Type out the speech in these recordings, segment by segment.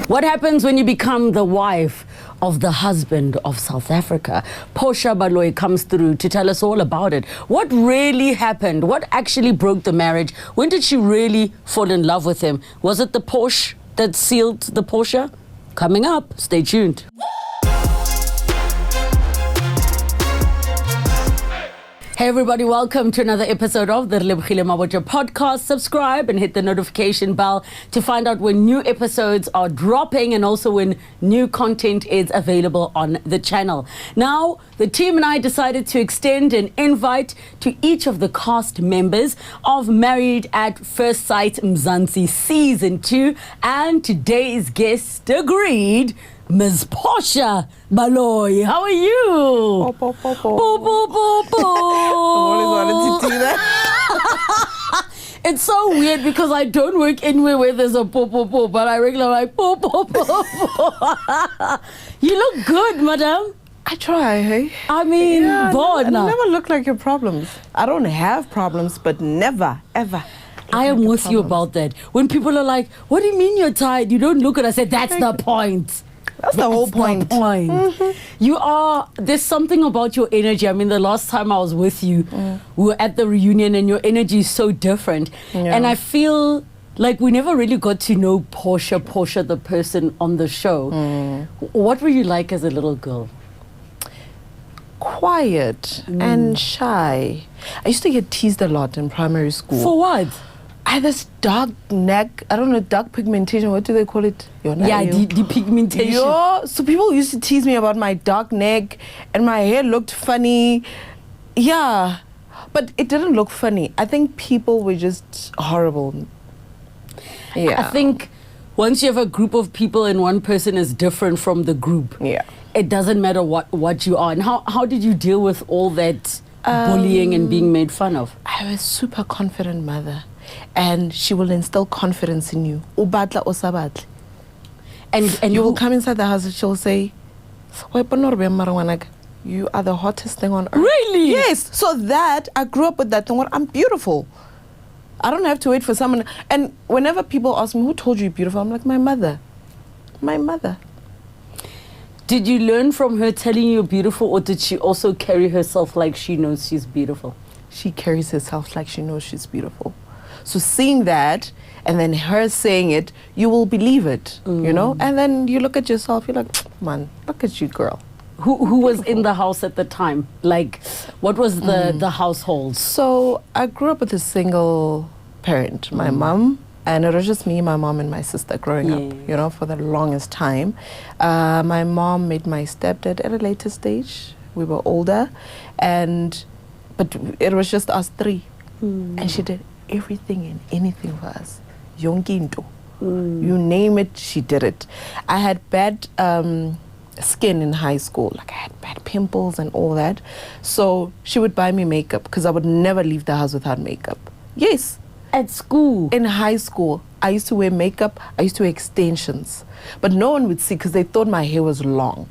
What happens when you become the wife of the husband of South Africa? Portia Baloyi comes through to tell us all about it. What really happened? What actually broke the marriage? When did she really fall in love with him? Was it the Porsche that sealed the Portia? Coming up, stay tuned. Hey everybody, welcome to another episode of the Relebogile Mabotja podcast. Subscribe and hit the notification bell to find out when new episodes are dropping and also when new content is available on the channel. Now, the team and I decided to extend an invite to each of the cast members of Married at First Sight Mzansi Season 2, and today's guest agreed, Ms. Portia Baloyi. How are you? Po. I always wanted to do that. It's so weird because I don't work anywhere where there's a po, but I regularly like po. You look good, madam. I try, hey? I mean, I Bona. never look like your problems. I don't have problems, but never, ever. I am with you about that. When people are like, what do you mean you're tired? You don't look good. I said, that's the point. That's the whole point. You are, there's something about your energy. I mean, the last time I was with you, we were at the reunion and your energy is so different. Yeah. And I feel like we never really got to know Portia, the person on the show. What were you like as a little girl? Quiet and shy. I used to get teased a lot in primary school. For what? I had this dark neck, I don't know, dark pigmentation. What do they call it? Depigmentation. So people used to tease me about my dark neck and my hair looked funny. Yeah, but it didn't look funny. I think people were just horrible. Yeah. I think once you have a group of people and one person is different from the group, it doesn't matter what you are. And how did you deal with all that bullying and being made fun of? I have a super confident mother, and she will instill confidence in you. Ubatla o sabatli. And you will come inside the house and she'll say, you are the hottest thing on earth. Really? Yes. So that, I grew up with that thing. I'm beautiful. I don't have to wait for someone. And whenever people ask me, who told you you're beautiful? I'm like, my mother. My mother. Did you learn from her telling you you're beautiful, or did she also carry herself like she knows she's beautiful? She carries herself like she knows she's beautiful. So seeing that, and then her saying it, you will believe it, you know? And then you look at yourself, you're like, man, look at you, girl. Who was in the house at the time? Like, what was the household? So I grew up with a single parent, my mom, and it was just me, my mom, and my sister growing up, you know, for the longest time. My mom made my stepdad at a later stage. We were older, but it was just us three. And she did everything and anything for us. Yonkinto. You name it, she did it. I had bad skin in high school. Like, I had bad pimples and all that. So she would buy me makeup because I would never leave the house without makeup. Yes. At school? In high school, I used to wear makeup. I used to wear extensions. But no one would see because they thought my hair was long.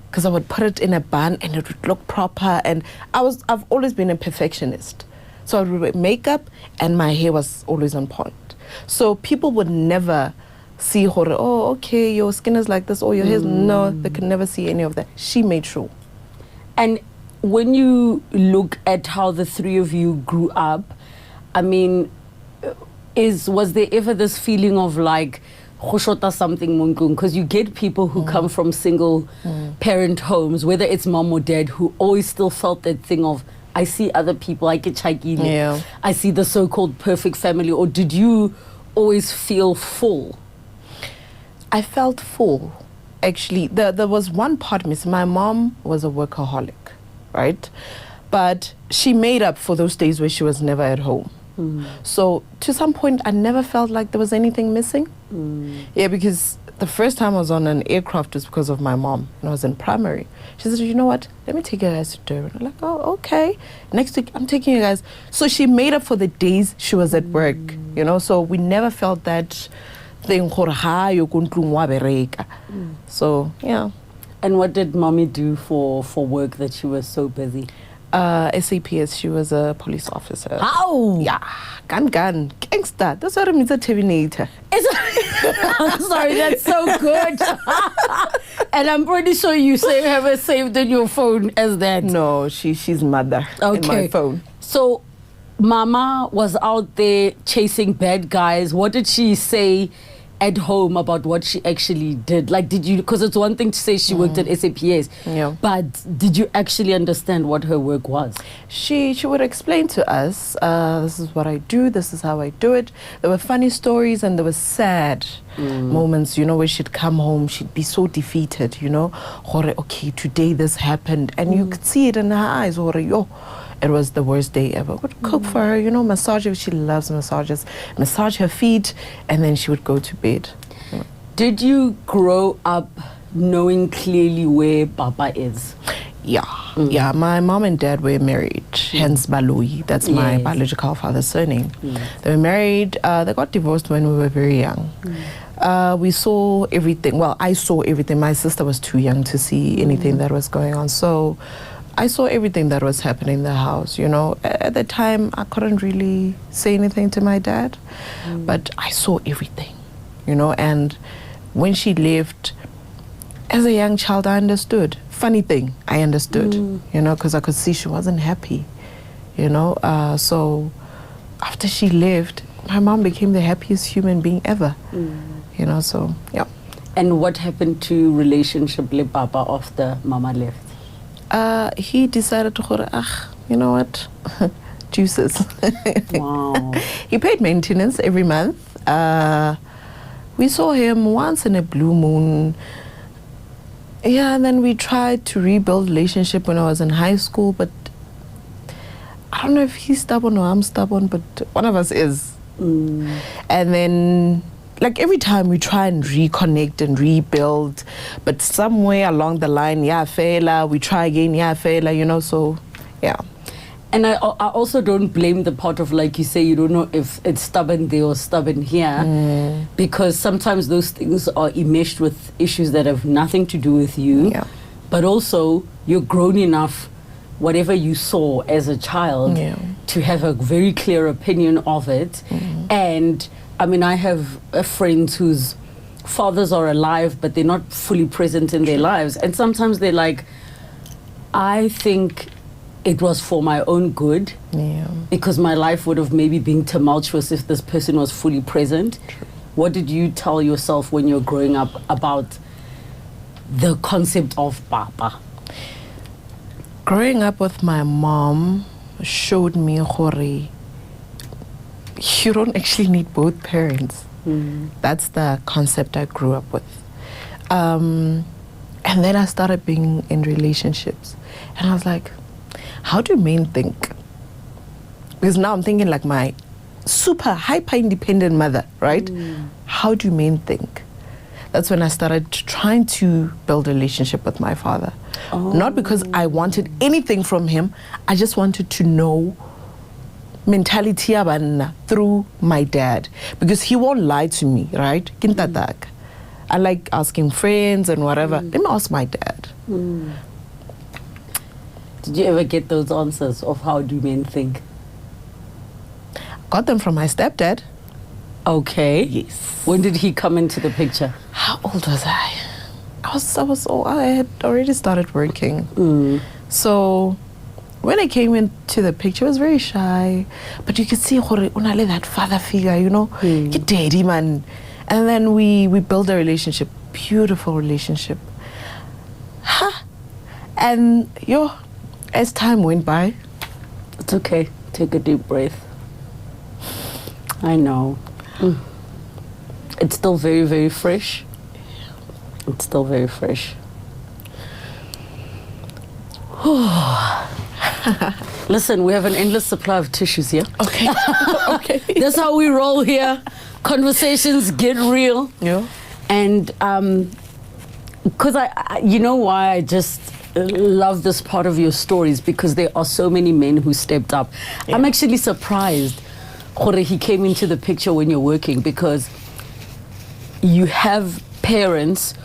Because I would put it in a bun and it would look proper. And I've always been a perfectionist. So I would wear makeup and my hair was always on point. So people would never see, oh, okay, your skin is like this, or your hair is... No, they could never see any of that. She made sure. And when you look at how the three of you grew up, I mean, was there ever this feeling of like, something, because you get people who come from single parent homes, whether it's mom or dad, who always still felt that thing of, I see other people, I get chagile, I see the so-called perfect family, or did you always feel full? I felt full, actually. There was one part missing. My mom was a workaholic, right? But she made up for those days where she was never at home. So to some point, I never felt like there was anything missing. Yeah, because the first time I was on an aircraft was because of my mom, and I was in primary. She said, you know what, let me take you guys to Durban. I'm like, oh, okay. Next week, I'm taking you guys. So she made up for the days she was at work, you know, so we never felt that thing. So, yeah. And what did mommy do for work that she was so busy? SAPS, she was a police officer. How? Yeah, gun, gangster. That's what it means, a Terminator. I'm sorry, that's so good. And I'm pretty sure you have it saved in your phone as that. No, she's mother in my phone. So, Mama was out there chasing bad guys. What did she say at home about what she actually did? Like, did you, because it's one thing to say she worked at SAPS, but did you actually understand what her work was? She would explain to us, this is what I do, this is how I do it. There were funny stories and there were sad moments, you know, where she'd come home, she'd be so defeated, you know, okay, today this happened, and you could see it in her eyes, yo, it was the worst day ever. Would cook for her, you know, massage her. She loves massages. Massage her feet, and then she would go to bed. Did you grow up knowing clearly where Papa is? Yeah, yeah. My mom and dad were married, hence Baloyi. That's my biological father's surname. They were married. They got divorced when we were very young. We saw everything. Well, I saw everything. My sister was too young to see anything that was going on. So I saw everything that was happening in the house, you know. At the time, I couldn't really say anything to my dad, but I saw everything, you know. And when she left, as a young child, I understood. Funny thing, I understood, you know, because I could see she wasn't happy, you know. So after she left, my mom became the happiest human being ever, you know, so, yeah. And what happened to relationship with Papa after Mama left? He decided to, you know what, juices. Wow. He paid maintenance every month. We saw him once in a blue moon. Yeah, and then we tried to rebuild relationship when I was in high school, but I don't know if he's stubborn or I'm stubborn, but one of us is. And then, like, every time we try and reconnect and rebuild, but somewhere along the line, we try again, you know, so, yeah. And I also don't blame the part of, like you say, you don't know if it's stubborn there or stubborn here, because sometimes those things are enmeshed with issues that have nothing to do with you, but also you're grown enough, whatever you saw as a child, to have a very clear opinion of it. And I mean, I have friends whose fathers are alive, but they're not fully present in their lives. And sometimes they're like, I think it was for my own good, because my life would have maybe been tumultuous if this person was fully present. What did you tell yourself when you were growing up about the concept of Papa? Growing up with my mom showed me, you don't actually need both parents. That's the concept I grew up with. And then I started being in relationships. And I was like, how do men think? Because now I'm thinking like my super hyper independent mother, right? How do men think? That's when I started trying to build a relationship with my father. Not because I wanted anything from him, I just wanted to know mentality through my dad, because he won't lie to me, right? I like asking friends and whatever. Let me ask my dad. Did you ever get those answers of how do men think? Got them from my stepdad. Okay. Yes. When did he come into the picture? How old was I? I had already started working. So when I came into the picture, I was very shy, but you could see that father figure, you know, your daddy, man. And then we built a relationship, beautiful relationship. And as time went by. It's okay. Take a deep breath. I know. It's still very, very fresh. It's still very fresh. Listen, we have an endless supply of tissues here. Okay. Okay. That's how we roll here. Conversations get real. Yeah. And because I you know why I just love this part of your stories, because there are so many men who stepped up. I'm actually surprised he came into the picture when you're working, because you have parents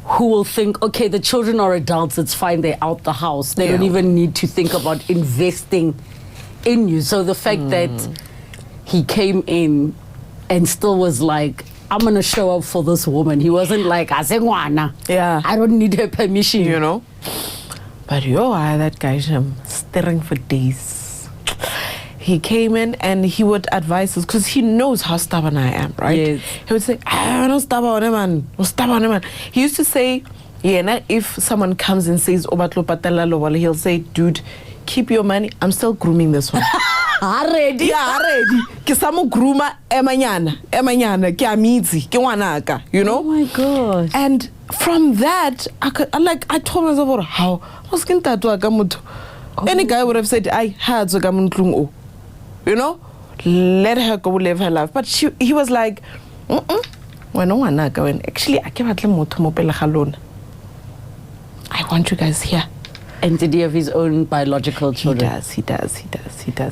who will think, okay, the children are adults, it's fine, they're out the house. They don't even need to think about investing in you. So the fact that he came in and still was like, I'm going to show up for this woman. He wasn't like, Yeah. I don't need her permission. You know? But that guy, I'm staring for days. He came in and he would advise us because he knows how stubborn I am, right? Yes. He would say, no stubborn, man. No stubborn, man. He used to say, if someone comes and says, he'll say, dude, keep your money. I'm still grooming this one. Already? Yeah, already. Ke samo groomer emanyana, ke amizi, ke ngwanaka, you know? Oh my gosh. And from that, I told myself, how? Any guy would have said, I had to you know? Let her go live her life. But he was like, when no one going, actually, I want you guys here. And did he have his own biological children? He does.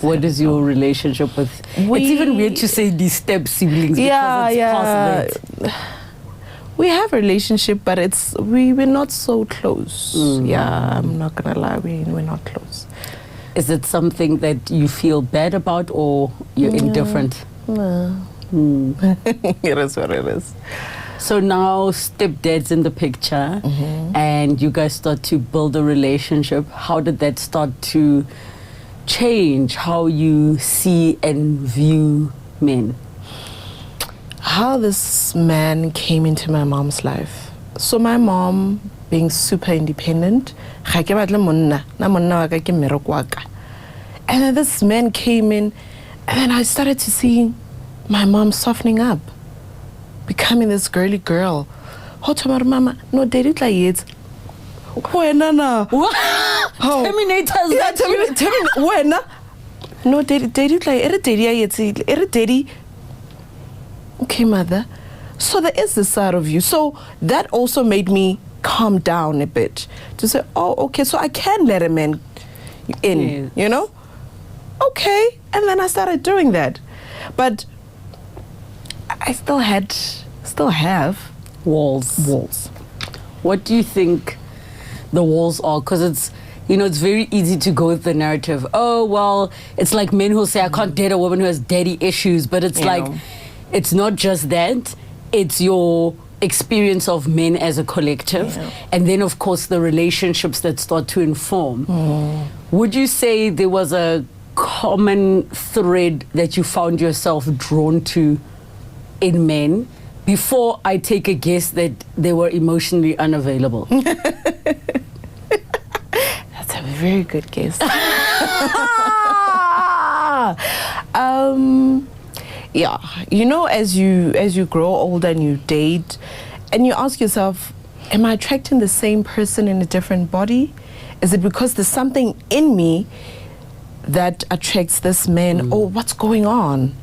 What is your relationship with? It's even weird to say these step siblings because it's past that. We have a relationship, but we're not so close. Yeah, I'm not gonna lie, we're not close. Is it something that you feel bad about, or you're indifferent? No. It is what it is. So now stepdad's in the picture, and you guys start to build a relationship. How did that start to change how you see and view men? How this man came into my mom's life. So my mom, being super independent, and then this man came in, and then I started to see my mom softening up, becoming this girly girl. Mama, no, they did like it. Terminators. No, they did like okay, mother. So there is this side of you. So that also made me calm down a bit to say, oh, okay, so I can let a man in, you know? Okay. And then I started doing that. But I still have walls. What do you think the walls are? Because it's very easy to go with the narrative. Oh, well, it's like men who say, I can't date a woman who has daddy issues. But it's it's not just that. It's your experience of men as a collective. Yeah. And then, of course, the relationships that start to inform. Would you say there was a common thread that you found yourself drawn to in men before I take a guess that they were emotionally unavailable? That's a very good guess. Yeah, as you grow older and you date, and you ask yourself, am I attracting the same person in a different body? Is it because there's something in me that attracts this man? Or what's going on,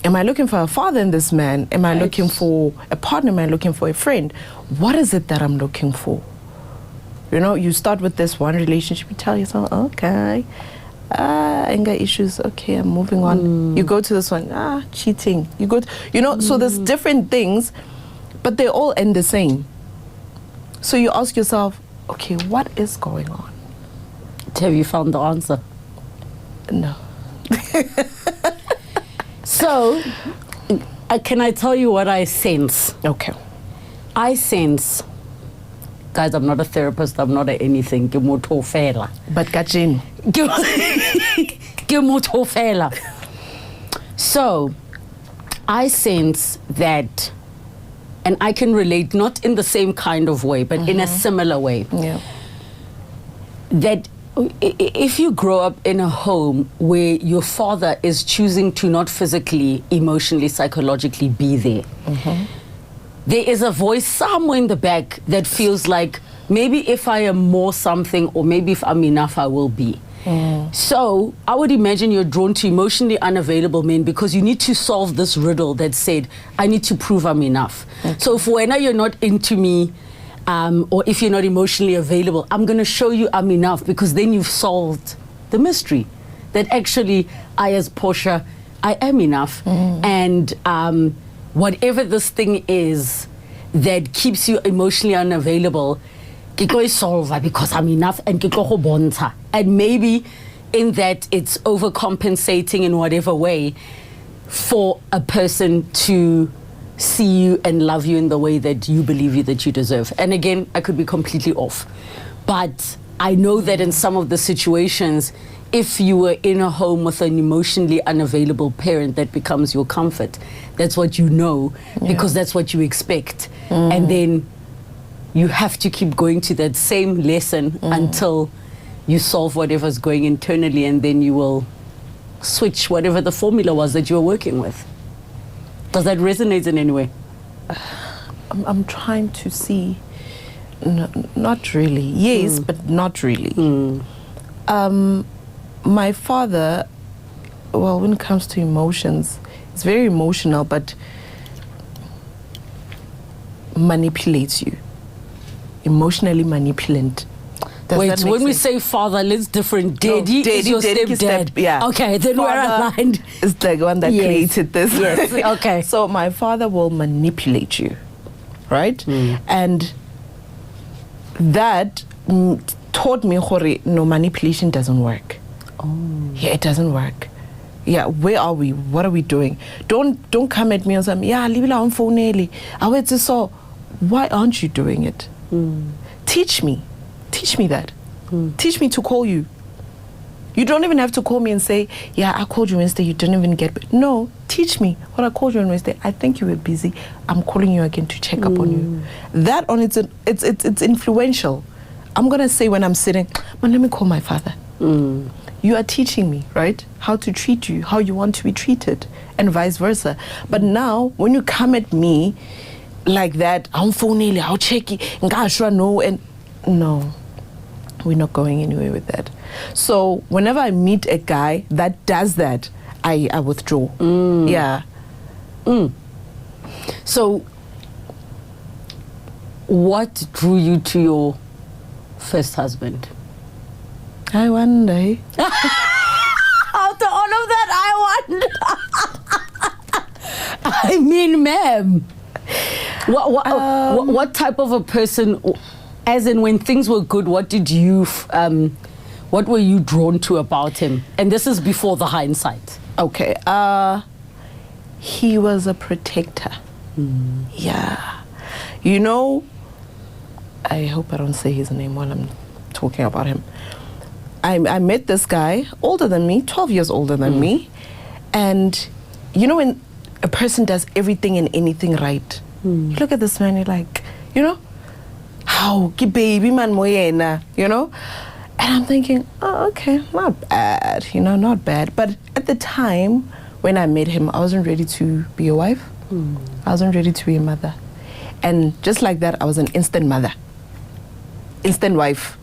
Am I looking for a father in this man? Am I looking for a partner? Am I looking for a friend? What is it that I'm looking for? You start with this one relationship, you tell yourself, okay, anger issues, okay, I'm moving on. You go to this one, cheating. You go to, so there's different things, but they all end the same. So you ask yourself, okay, what is going on? Have you found the answer? No. So, can I tell you what I sense? Okay. I sense, guys, I'm not a therapist, I'm not anything. But Kachin. So, I sense that, and I can relate, not in the same kind of way, but in a similar way. Yeah. That if you grow up in a home where your father is choosing to not physically, emotionally, psychologically be there, there is a voice somewhere in the back that feels like, maybe if I am more something, or maybe if I'm enough, I will be. So I would imagine you're drawn to emotionally unavailable men because you need to solve this riddle that said, I need to prove I'm enough. So if when you're not into me, or if you're not emotionally available, I'm going to show you I'm enough, because then you've solved the mystery that actually I, as Portia, I am enough. And whatever this thing is that keeps you emotionally unavailable, ke tlo e solve because I'm enough and ke tlo go bontsha. And maybe in that it's overcompensating in whatever way for a person to see you and love you in the way that you believe that you deserve. And again, I could be completely off. But I know that in some of the situations, if you were in a home with an emotionally unavailable parent that becomes your comfort, that's what you know, because that's what you expect. And then you have to keep going to that same lesson until you solve whatever's going internally, and then you will switch whatever the formula was that you were working with. Does that resonate in any way? I'm trying to see. Not really. Yes, but not really. My father, well, when it comes to emotions, it's very emotional, but manipulates you. Emotionally manipulate. Wait, when we say father, let's different. Daddy is your stepdad. Yeah. Okay, then we're aligned. Is the one that created this. Yes, okay. So my father will manipulate you, right? And that taught me, no, manipulation doesn't work. Yeah, it doesn't work. Yeah, where are we? What are we doing? Don't come at me and say, yeah, leave it on phone. So why aren't you doing it? Teach me that. Teach me to call you. You don't even have to call me and say, yeah, I called you Wednesday, you didn't even get. No, teach me what I called you on Wednesday. I think you were busy. I'm calling you again to check up on you. That on it's influential. I'm gonna say when I'm sitting, man, let me call my father. You are teaching me, right, how to treat you, how you want to be treated, and vice versa. But now, when you come at me like that, I'm phoning, I'll check it, and no, we're not going anywhere with that. So whenever I meet a guy that does that, I withdraw. Yeah. So what drew you to your first husband? I wonder. After all of that, I wonder. I mean, ma'am, what type of a person, as in when things were good, what were you drawn to about him? And this is before the hindsight. Okay. He was a protector. Yeah. You know, I hope I don't say his name while I'm talking about him. I met this guy, older than me, 12 years older than me. And you know when a person does everything and anything right, you look at this man, you're like, you know, how, baby man moyena, you know? And I'm thinking, oh, okay, not bad, you know, not bad. But at the time when I met him, I wasn't ready to be a wife. I wasn't ready to be a mother. And just like that, I was an instant mother, instant wife.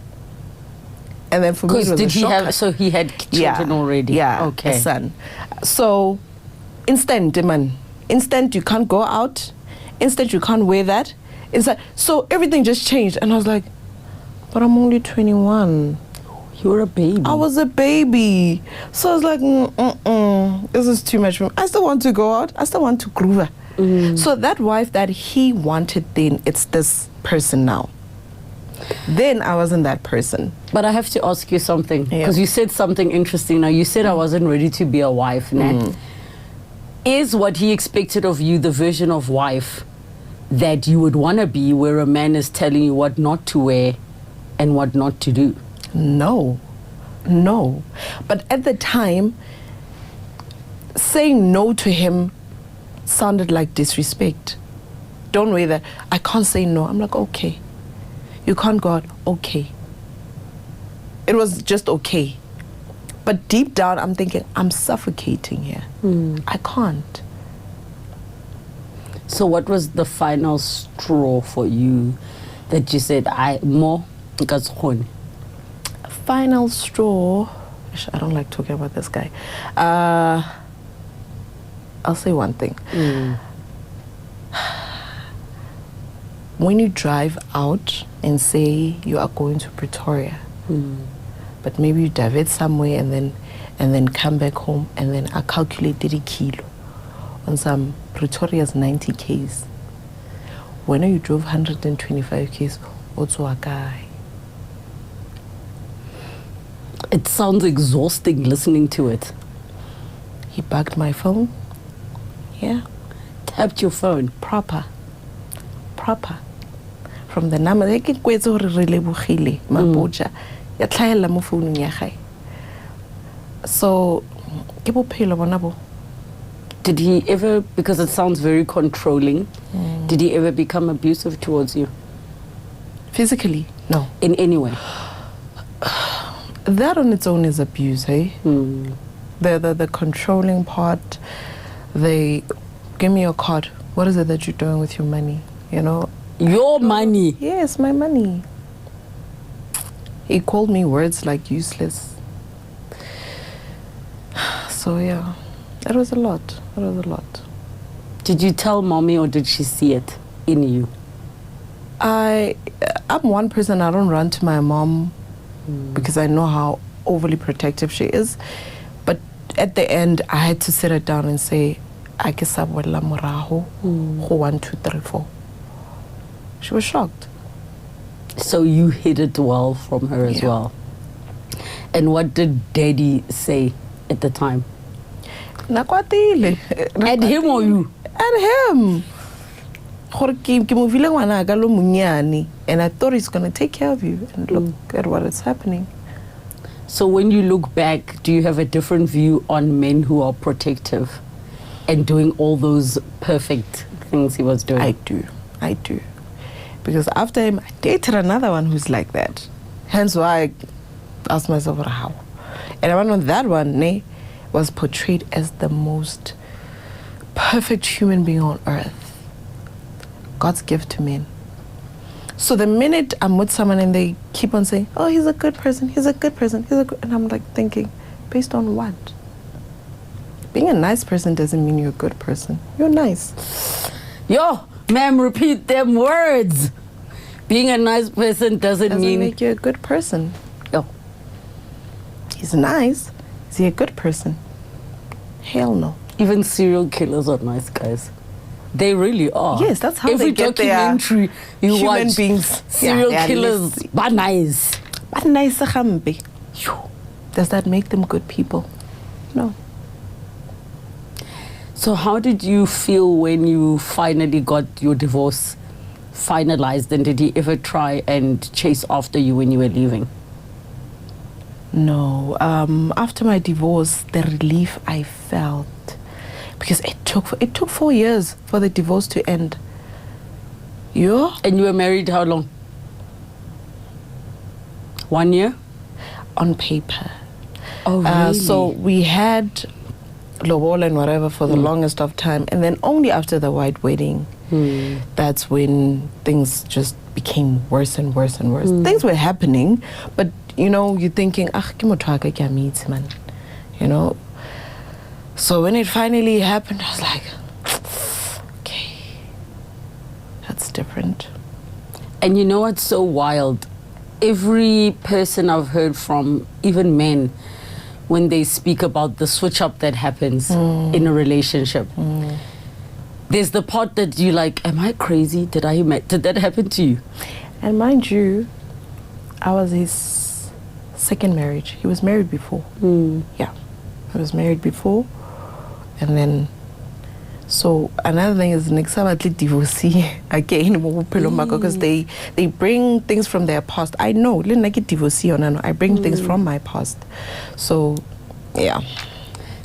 And then for me, it was a shock. So he had children already? Yeah, okay. A son. So, instant, man. Instant, you can't go out. Instant, you can't wear that. So everything just changed. And I was like, but I'm only 21. You're a baby. I was a baby. So I was like, this is too much for me. I still want to go out. I still want to groove. So that wife that he wanted then, it's this person now. Then I wasn't that person. But I have to ask you something, because you said something interesting. Now, you said I wasn't ready to be a wife. Is what he expected of you the version of wife that you would want to be, where a man is telling you what not to wear and what not to do? No. But at the time, saying no to him sounded like disrespect. Don't wear that. I can't say no. I'm like, okay. You can't go out. Okay. It was just okay. But deep down, I'm thinking, I'm suffocating here. I can't. So what was the final straw for you that you said, more? Final straw. I don't like talking about this guy. I'll say one thing. When you drive out and say you are going to Pretoria, but maybe you divert somewhere and then come back home, and then I calculated a kilo on some Pretoria's 90 Ks. when you drove 125 Ks, also a guy. It sounds exhausting listening to it. He bugged my phone. Yeah. Tapped your phone. Proper. From the number, they can go to Relebogile Mabotja. Ya tlhaela mo founung ya gae. So, ke bophelo bona bo. Did he ever, because it sounds very controlling, did he ever become abusive towards you? Physically? No. In any way? That on its own is abuse, eh? The controlling part, they give me your card. What is it that you're doing with your money? You know? Your money? Yes, my money. He called me words like useless. So yeah, it was a lot. Did you tell mommy or did she see it in you? I'm one person, I don't run to my mom because I know how overly protective she is. But at the end, I had to sit her down and say, I ke sa boela morago go 1, 2, 3, 4. She was shocked. So you hid it well from her as well. And what did daddy say at the time? Nakwatile. At him or you? At him. And I thought he's going to take care of you. And look at what is happening. So when you look back, do you have a different view on men who are protective and doing all those perfect things he was doing? I do. Because after him, I dated another one who's like that. Hence why I asked myself, how? And I went on that one, was portrayed as the most perfect human being on earth. God's gift to men. So the minute I'm with someone and they keep on saying, oh, he's a good person, and I'm like thinking, based on what? Being a nice person doesn't mean you're a good person. You're nice. Yo, ma'am, repeat them words. Being a nice person doesn't mean make you a good person. Yo. He's nice. Is he a good person? Hell no. Even serial killers are nice guys. They really are. Yes, that's how every they get documentary you human watch, beings. Serial killers, but nice. But nice. Does that make them good people? No. So how did you feel when you finally got your divorce finalized, and did he ever try and chase after you when you were leaving? No. After my divorce, the relief I felt, because it took 4 years for the divorce to end. Yeah. And you were married how long? 1 year? On paper. Oh, really? So we had lobola and whatever for the longest of time, and then only after the white wedding, that's when things just became worse and worse and worse. Things were happening, but you know, you're thinking, man, you know. So when it finally happened, I was like, okay, that's different. And you know what's so wild? Every person I've heard from, even men, when they speak about the switch up that happens in a relationship, there's the part that you like, am I crazy? Did that happen to you? And mind you, I was his second marriage. He was married before. Yeah, he was married before. And then, so another thing is next time I divorcee again because they bring things from their past. I know, I bring things from my past. So, yeah.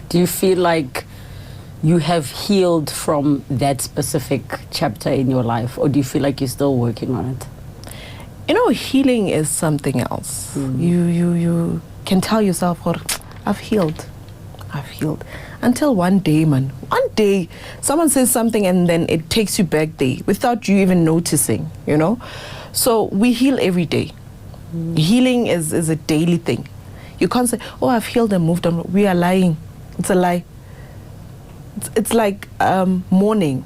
Do you feel like you have healed from that specific chapter in your life, or do you feel like you're still working on it? You know, healing is something else. You can tell yourself, I've healed. Until one day, someone says something and then it takes you back there without you even noticing, you know? So we heal every day. Healing is a daily thing. You can't say, oh, I've healed and moved on. We are lying. It's a lie. It's like mourning.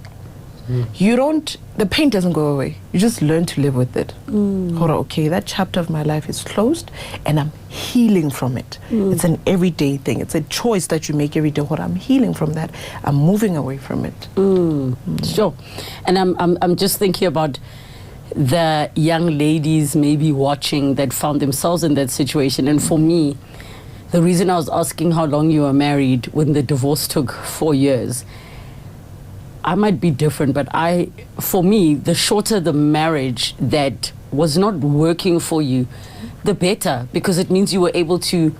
the pain doesn't go away. You just learn to live with it. Okay, that chapter of my life is closed and I'm healing from it. It's an everyday thing. It's a choice that you make every day. I'm healing from that. I'm moving away from it. Sure. And I'm just thinking about the young ladies maybe watching that found themselves in that situation. And for me, the reason I was asking how long you were married when the divorce took 4 years, I might be different, but for me, the shorter the marriage that was not working for you, the better, because it means you were able to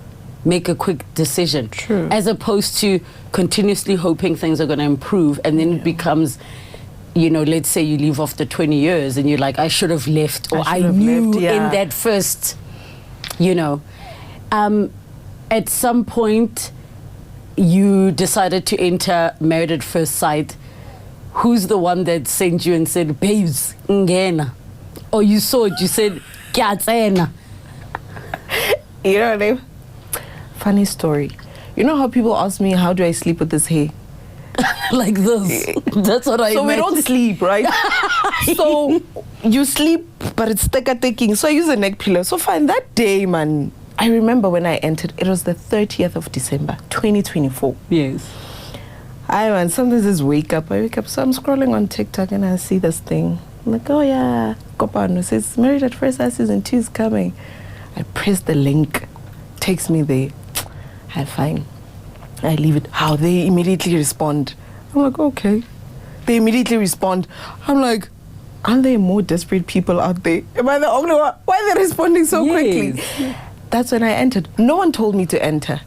make a quick decision. True. As opposed to continuously hoping things are going to improve, and then it becomes, let's say you leave after 20 years and you're like, I should have left, or I knew in that first, at some point you decided to enter Married at First Sight. Who's the one that sent you and said, babes, ngena? Or you saw it, you said, kyatsena? You know what I mean? Funny story. You know how people ask me, how do I sleep with this hair? Like this. That's what I So meant. we don't sleep, right? So you sleep, but it's taking. So I use a neck pillow. So fine, that day, man, I remember when I entered, it was the 30th of December, 2024. Yes. Man, sometimes I wake up. So I'm scrolling on TikTok and I see this thing. I'm like, oh yeah, Kopano says Married at First Sight season 2 is coming. I press the link, takes me there. Fine. I leave it. How they immediately respond. I'm like, okay. They immediately respond. I'm like, aren't there more desperate people out there? Am I the only one? Why are they responding so quickly? That's when I entered. No one told me to enter.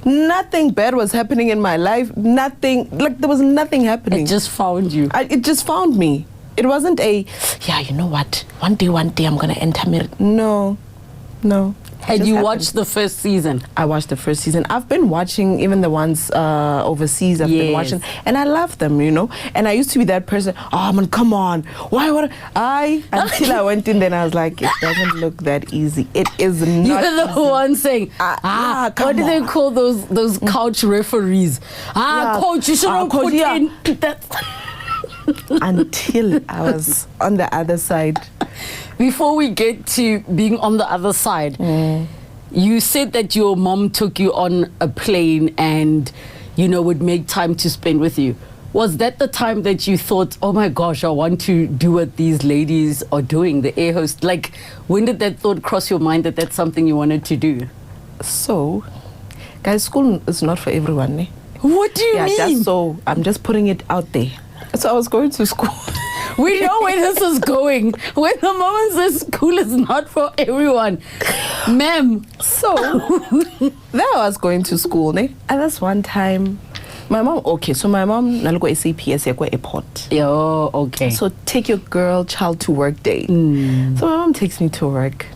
Nothing bad was happening in my life. Nothing, there was nothing happening. It just found you. It just found me. It wasn't you know what? One day I'm going to enter Married. No. Had you watched the first season? I watched the first season. I've been watching even the ones overseas. I've been watching, and I love them, And I used to be that person. Oh man, come on! Why would until I went in, then I was like, it doesn't look that easy. It is not. You're the one saying, what do they call those couch referees? Coach, you should put in that. Until I was on the other side. Before we get to being on the other side, you said that your mom took you on a plane and, would make time to spend with you. Was that the time that you thought, oh my gosh, I want to do what these ladies are doing, the air host? Like, when did that thought cross your mind that that's something you wanted to do? So, guys, school is not for everyone. What do you mean? I'm just putting it out there. So I was going to school. We know where this is going. When the mom says school is not for everyone. Ma'am. So, then I was going to school, and that's one time, my mom, nalgo SAPS yakwa airport. Yo, okay. So take your child to work day. So my mom takes me to work,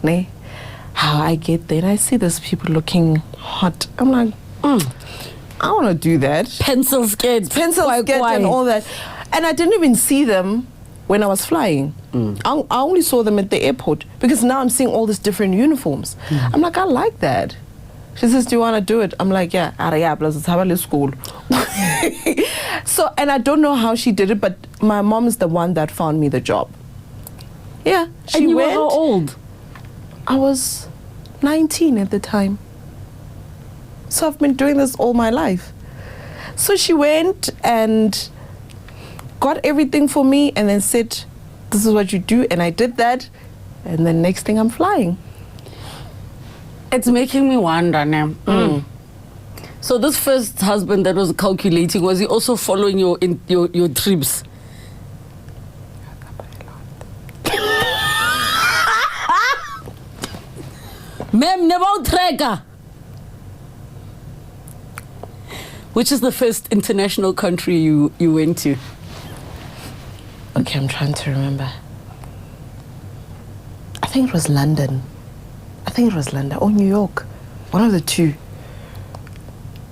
How I get there, and I see those people looking hot. I'm like, I want to do that. Pencil skirts and all that. And I didn't even see them when I was flying. I only saw them at the airport because now I'm seeing all these different uniforms. I'm like, I like that. She says, do you want to do it? I'm like, yeah, let's have a school. So, and I don't know how she did it, but my mom is the one that found me the job. Yeah. And you were how old? I was 19 at the time. So I've been doing this all my life. So she went and got everything for me and then said, this is what you do. And I did that. And then next thing I'm flying. It's making me wonder now. So this first husband that was calculating, was he also following your trips? Ma'am, never tracker. Which is the first international country you went to? Okay, I'm trying to remember. I think it was London. Or New York. One of the two.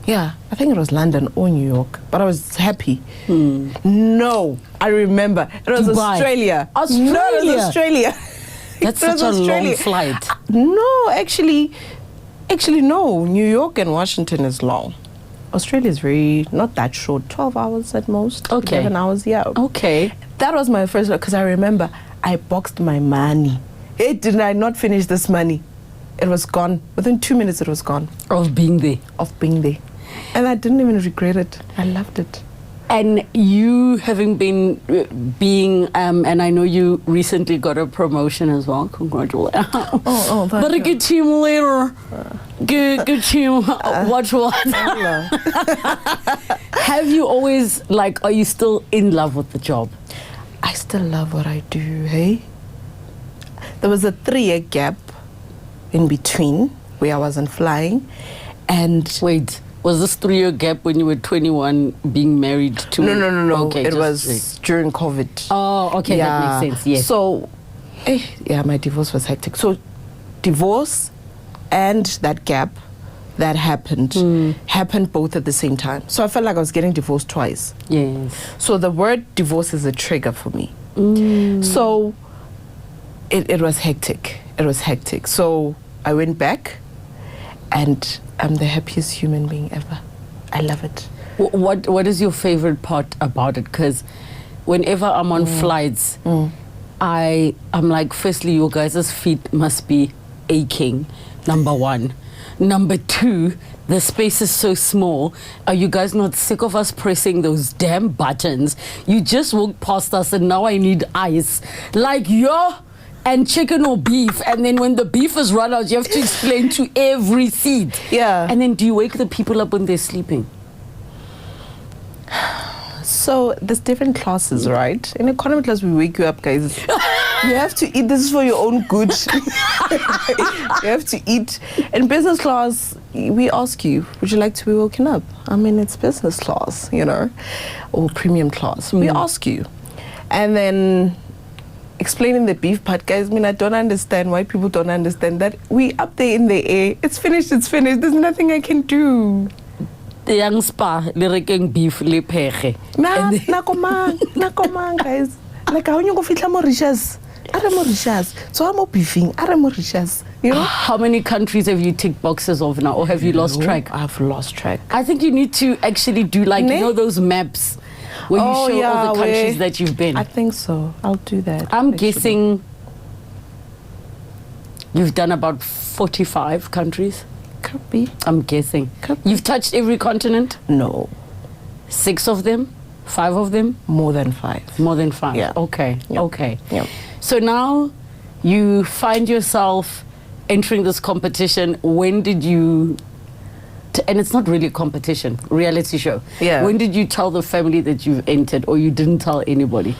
Yeah, I think it was London or New York. But I was happy. No, I remember. It was Dubai. Australia. No, it was Australia. That's such a long flight. No, actually, no. New York and Washington is long. Australia is not that short, 12 hours at most. Okay. 11 hours, yeah. Okay. That was my first, because I remember I boxed my money. Hey, did I not finish this money? It was gone. Within 2 minutes, it was gone. Of being there. And I didn't even regret it. I loved it. And you having been being, and I know you recently got a promotion as well. Congratulations. Oh, thank but a you. good team later. Good team. Watch what? Have you always, like, are you still in love with the job? I still love what I do, hey? There was a 3-year gap in between where I wasn't flying. And Wait, was this 3-year gap when you were 21 being married to? No. Okay, it was during COVID. Oh, okay, that makes sense, yes. So, my divorce was hectic. So, divorce and that gap that happened both at the same time. So I felt like I was getting divorced twice. Yes. So the word divorce is a trigger for me. So it was hectic. So I went back, and I'm the happiest human being ever. I love it. What is your favorite part about it? Because whenever I'm on flights, I'm like, firstly, your guys' feet must be aching, number one. Number two, the space is so small. Are you guys not sick of us pressing those damn buttons? You just walked past us and now I need ice. Like, and chicken or beef. And then when the beef is run out, you have to explain to every seat. Yeah. And then do you wake the people up when they're sleeping? So there's different classes, right? In economy class, we wake you up, guys. You have to eat. This is for your own good. You have to eat. In business class, we ask you, would you like to be woken up? I mean, it's business class, or premium class. We ask you. And then explaining the beef part, guys, I don't understand why people don't understand that. We up there in the air. It's finished. There's nothing I can do. The young spa, lireking beef, le pege. Nakomang, guys. Like, how you go fit Mauritius? Mauritius. So I'm beefing. Mauritius. How many countries have you ticked boxes of now, or have you lost track? I've lost track. I think you need to actually do those maps where you show all the countries that you've been. I think so. I'll do that. I'm guessing you've done about 45 countries. Could be. I'm guessing. Could be. You've touched every continent? No. 6 of them? 5 of them? More than 5. More than 5. Yeah. Okay. Yep. Okay. Yep. So now you find yourself entering this competition. When did you... and it's not really a competition, reality show. Yeah. When did you tell the family that you've entered, or you didn't tell anybody?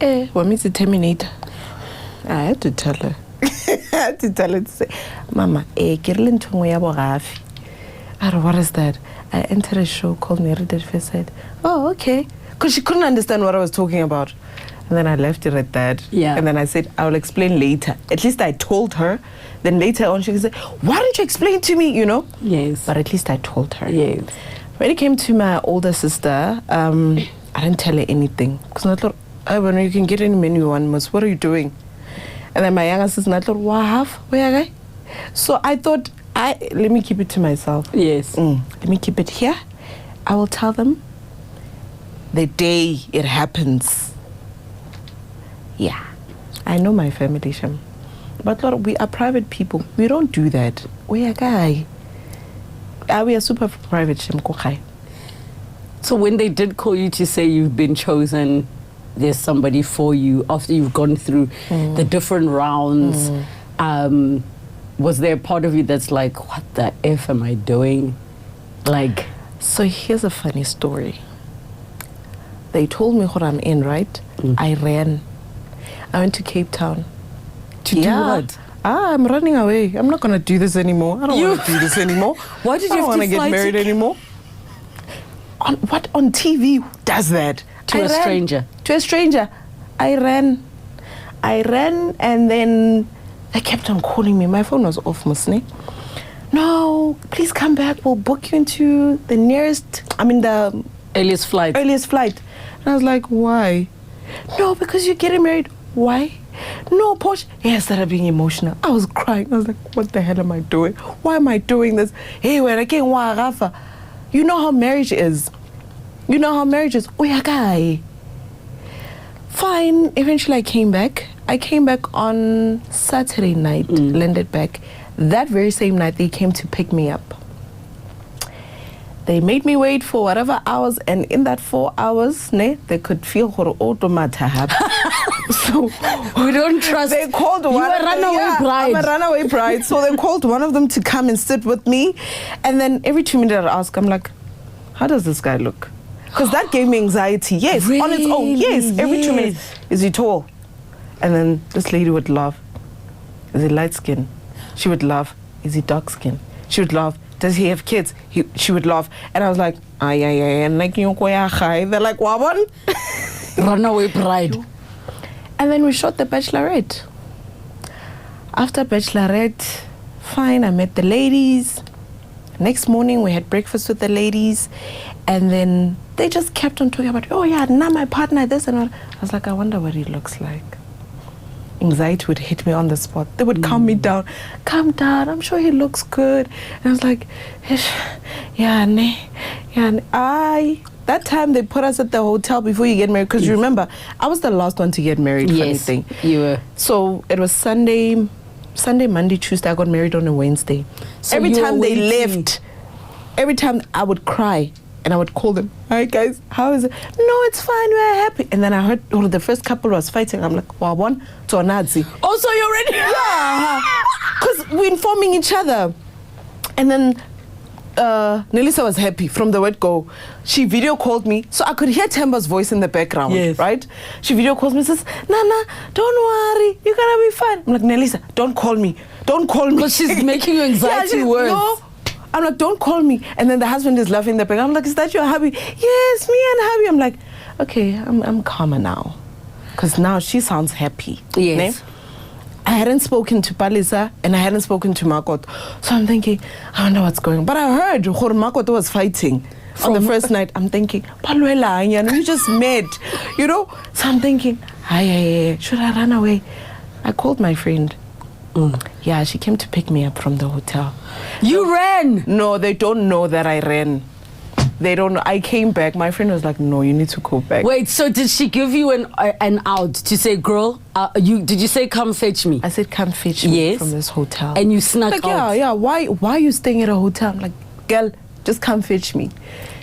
When me to terminate, I had to tell her. I had to tell her to say, Mama, what is that? I entered a show called Narrated First said, oh, okay. Because she couldn't understand what I was talking about. And then I left it at that. Yeah. And then I said, I will explain later. At least I told her. Then later on, she could say, why didn't you explain to me, Yes. But at least I told her. Yes. When it came to my older sister, I didn't tell her anything. Because I thought, when you can get any menu you want, what are you doing? And then my younger sister, I thought, where are you? So I thought, let me keep it to myself. Yes. Let me keep it here. I will tell them the day it happens. Yeah. I know my family, Shem. But Lord, we are private people. We don't do that. We are guy. We are super private, Shem. So when they did call you to say you've been chosen, there's somebody for you after you've gone through the different rounds, was there a part of you that's like, what the F am I doing? Like... So here's a funny story. They told me what I'm in, right? I ran. I went to Cape Town. To do what? I'm running away. I'm not going to do this anymore. I don't want to do this anymore. Why did you have to want to get married anymore? On TV does that? To a stranger? To a stranger. I ran, and then they kept on calling me. My phone was off, Musni. No, please come back. We'll book you into the the earliest flight. And I was like, why? No, because you're getting married. Why? No, Porsche. I started being emotional. I was crying. I was like, what the hell am I doing? Why am I doing this? Hey, when I came, You know how marriage is. You know how marriage is. Uyakai. Fine. Eventually I came back. I came back on Saturday night, landed back. That very same night, they came to pick me up. They made me wait for whatever hours, and in that 4 hours, they could feel her automata. So we don't trust. They called one. You a runaway bride. I'm a runaway bride. So they called one of them to come and sit with me, and then every 2 minutes I'd ask, I'm like, how does this guy look? Because that gave me anxiety. Yes, really? On its own. Yes, every 2 minutes. Is he tall? And then this lady would laugh. Is he light skin? She would laugh. Is he dark skin? She would laugh. Does he have kids? She would laugh. And I was like, ay, and like, they're like, what? Runaway bride. And then we shot the Bachelorette. After Bachelorette, fine, I met the ladies. Next morning, we had breakfast with the ladies. And then they just kept on talking about, oh yeah, now my partner, this and that. I was like, I wonder what he looks like. Anxiety would hit me on the spot. They would calm me down. Calm down, I'm sure he looks good. And I was like, that time they put us at the hotel before you get married. Because you remember, I was the last one to get married. Yes, funny thing. You were. So it was Sunday, Monday, Tuesday. I got married on a Wednesday. So every you time were they waiting. left, every time I would cry. And I would call them, hi guys, how is it? No, it's fine, we're happy. And then I heard the first couple was fighting. I'm like, Wabon, to a Nazi. Also, you're ready? Yeah, because we're informing each other. And then Nelisa was happy from the word go. She video called me, so I could hear Temba's voice in the background, yes. right? She video calls me and says, Nana, don't worry, you're gonna be fine. I'm like, Nelisa, don't call me. Don't call me. Because she's making you anxiety worse. No. I'm like, don't call me. And then the husband is laughing in the back. I'm like, is that your hubby? Yes, me and hubby. I'm like, okay, I'm calmer now. Because now she sounds happy. Yes. Ne? I hadn't spoken to Palisa and I hadn't spoken to Makot. So I'm thinking, I wonder what's going on. But I heard Makot was fighting on the first night. I'm thinking, Paluela, you just met, you know? So I'm thinking, should I run away? I called my friend. Yeah, she came to pick me up from the hotel. You ran? No, they don't know that I ran. They don't know. I came back. My friend was like, no, you need to go back. Wait, so did she give you an out to say, girl, did you say come fetch me? I said, come fetch me from this hotel. And you snuck like, out? Yeah, why are you staying at a hotel? I'm like, girl, just come fetch me.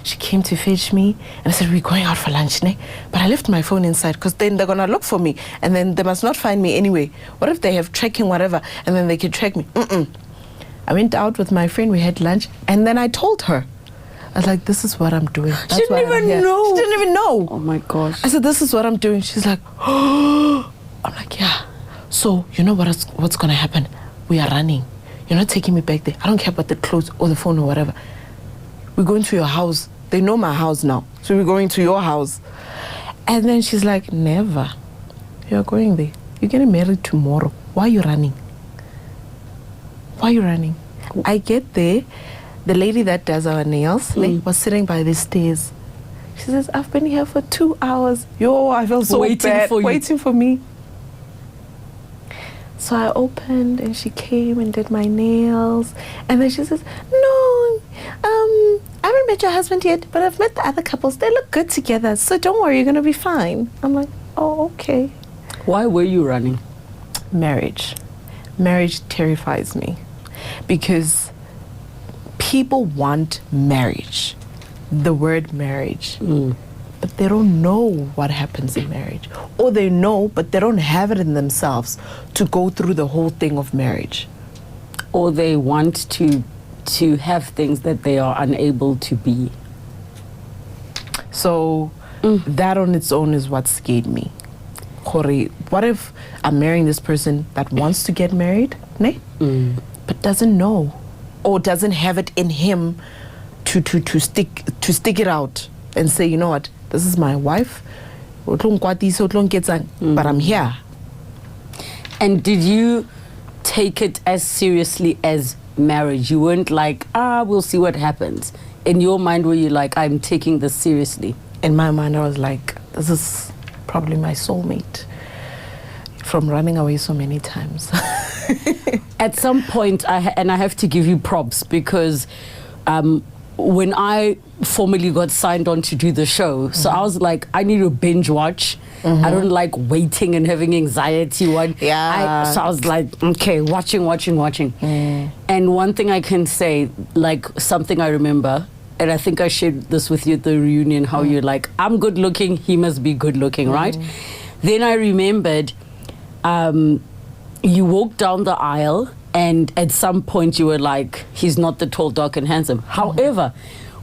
She came to fetch me and I said, we're going out for lunch, ne? But I left my phone inside because then they're going to look for me and then they must not find me anyway. What if they have tracking, whatever, and then they can track me? I went out with my friend, we had lunch, and then I told her. I was like, this is what I'm doing. She didn't even know. She didn't even know. Oh my gosh. I said, this is what I'm doing. She's like, oh. I'm like, yeah. So, you know what's going to happen? We are running. You're not taking me back there. I don't care about the clothes or the phone or whatever. We're going to your house. They know my house now. So we're going to your house. And then she's like, never. You're going there. You're getting married tomorrow. Why are you running? Why are you running? I get there. The lady that does our nails was sitting by the stairs. She says, I've been here for 2 hours. Yo, I feel so bad. Waiting for me. So I opened and she came and did my nails. And then she says, no, I haven't met your husband yet, but I've met the other couples. They look good together. So don't worry, you're going to be fine. I'm like, oh, okay. Why were you running? Marriage. Marriage terrifies me because people want marriage, the word marriage, but they don't know what happens in marriage. Or they know, but they don't have it in themselves to go through the whole thing of marriage. Or they want to have things that they are unable to be. So that on its own is what scared me. What if I'm marrying this person that wants to get married, ne? But doesn't know or doesn't have it in him to stick it out and say, you know what, this is my wife, but I'm here. And did you take it as seriously as marriage? You weren't like, we'll see what happens. In your mind, were you like, I'm taking this seriously? In my mind, I was like, this is probably my soulmate from running away so many times. At some point, I have to give you props because when I formally got signed on to do the show, so I was like, I need to binge watch. I don't like waiting and having anxiety. So I was like, okay, watching. And one thing I can say, like something I remember, and I think I shared this with you at the reunion, how you're like, I'm good looking, he must be good looking, right? Then I remembered you walked down the aisle, and at some point you were like, he's not the tall, dark and handsome. However,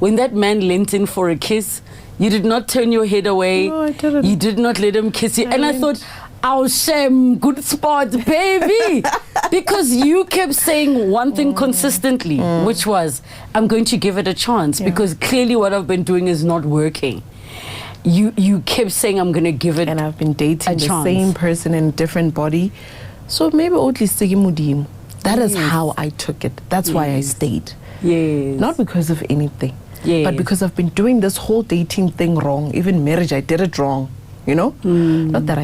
when that man leant in for a kiss, you did not turn your head away. No, I didn't. You did not let him kiss you. And I thought, oh, shame, good spot, baby. Because you kept saying one thing consistently, which was, I'm going to give it a chance, because clearly what I've been doing is not working. You kept saying, I'm going to give it a chance. And I've been dating the same person in a different body. So maybe only Mudim. That is how I took it. That's why I stayed. Not because of anything. But because I've been doing this whole dating thing wrong. Even marriage, I did it wrong. You know? Not that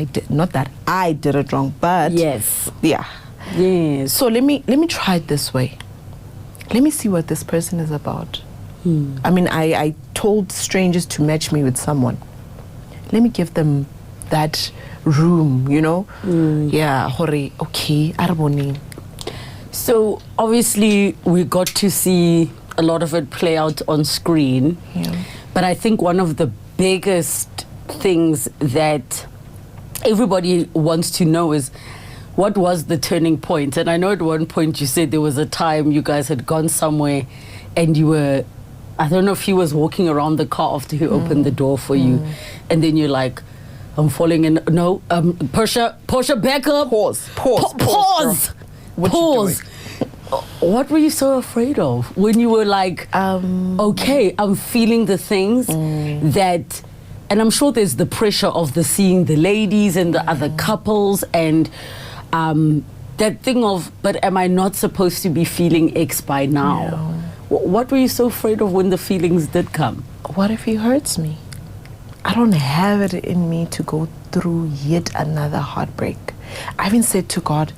I did it wrong, but so let me try it this way. Let me see what this person is about. I mean, I told strangers to match me with someone. Let me give them that room, you know? Okay, arboni. So obviously we got to see a lot of it play out on screen. But I think one of the biggest things that everybody wants to know is, what was the turning point? And I know at one point you said there was a time you guys had gone somewhere and you were, I don't know if he was walking around the car after he opened the door for you, and then you're like, I'm falling in. No, Portia, back up. Pause. What were you so afraid of when you were like, okay, I'm feeling the things that, and I'm sure there's the pressure of the seeing the ladies and the other couples, and that thing of, but am I not supposed to be feeling X by now? What were you so afraid of when the feelings did come? What if he hurts me? I don't have it in me to go through yet another heartbreak. I even said to God,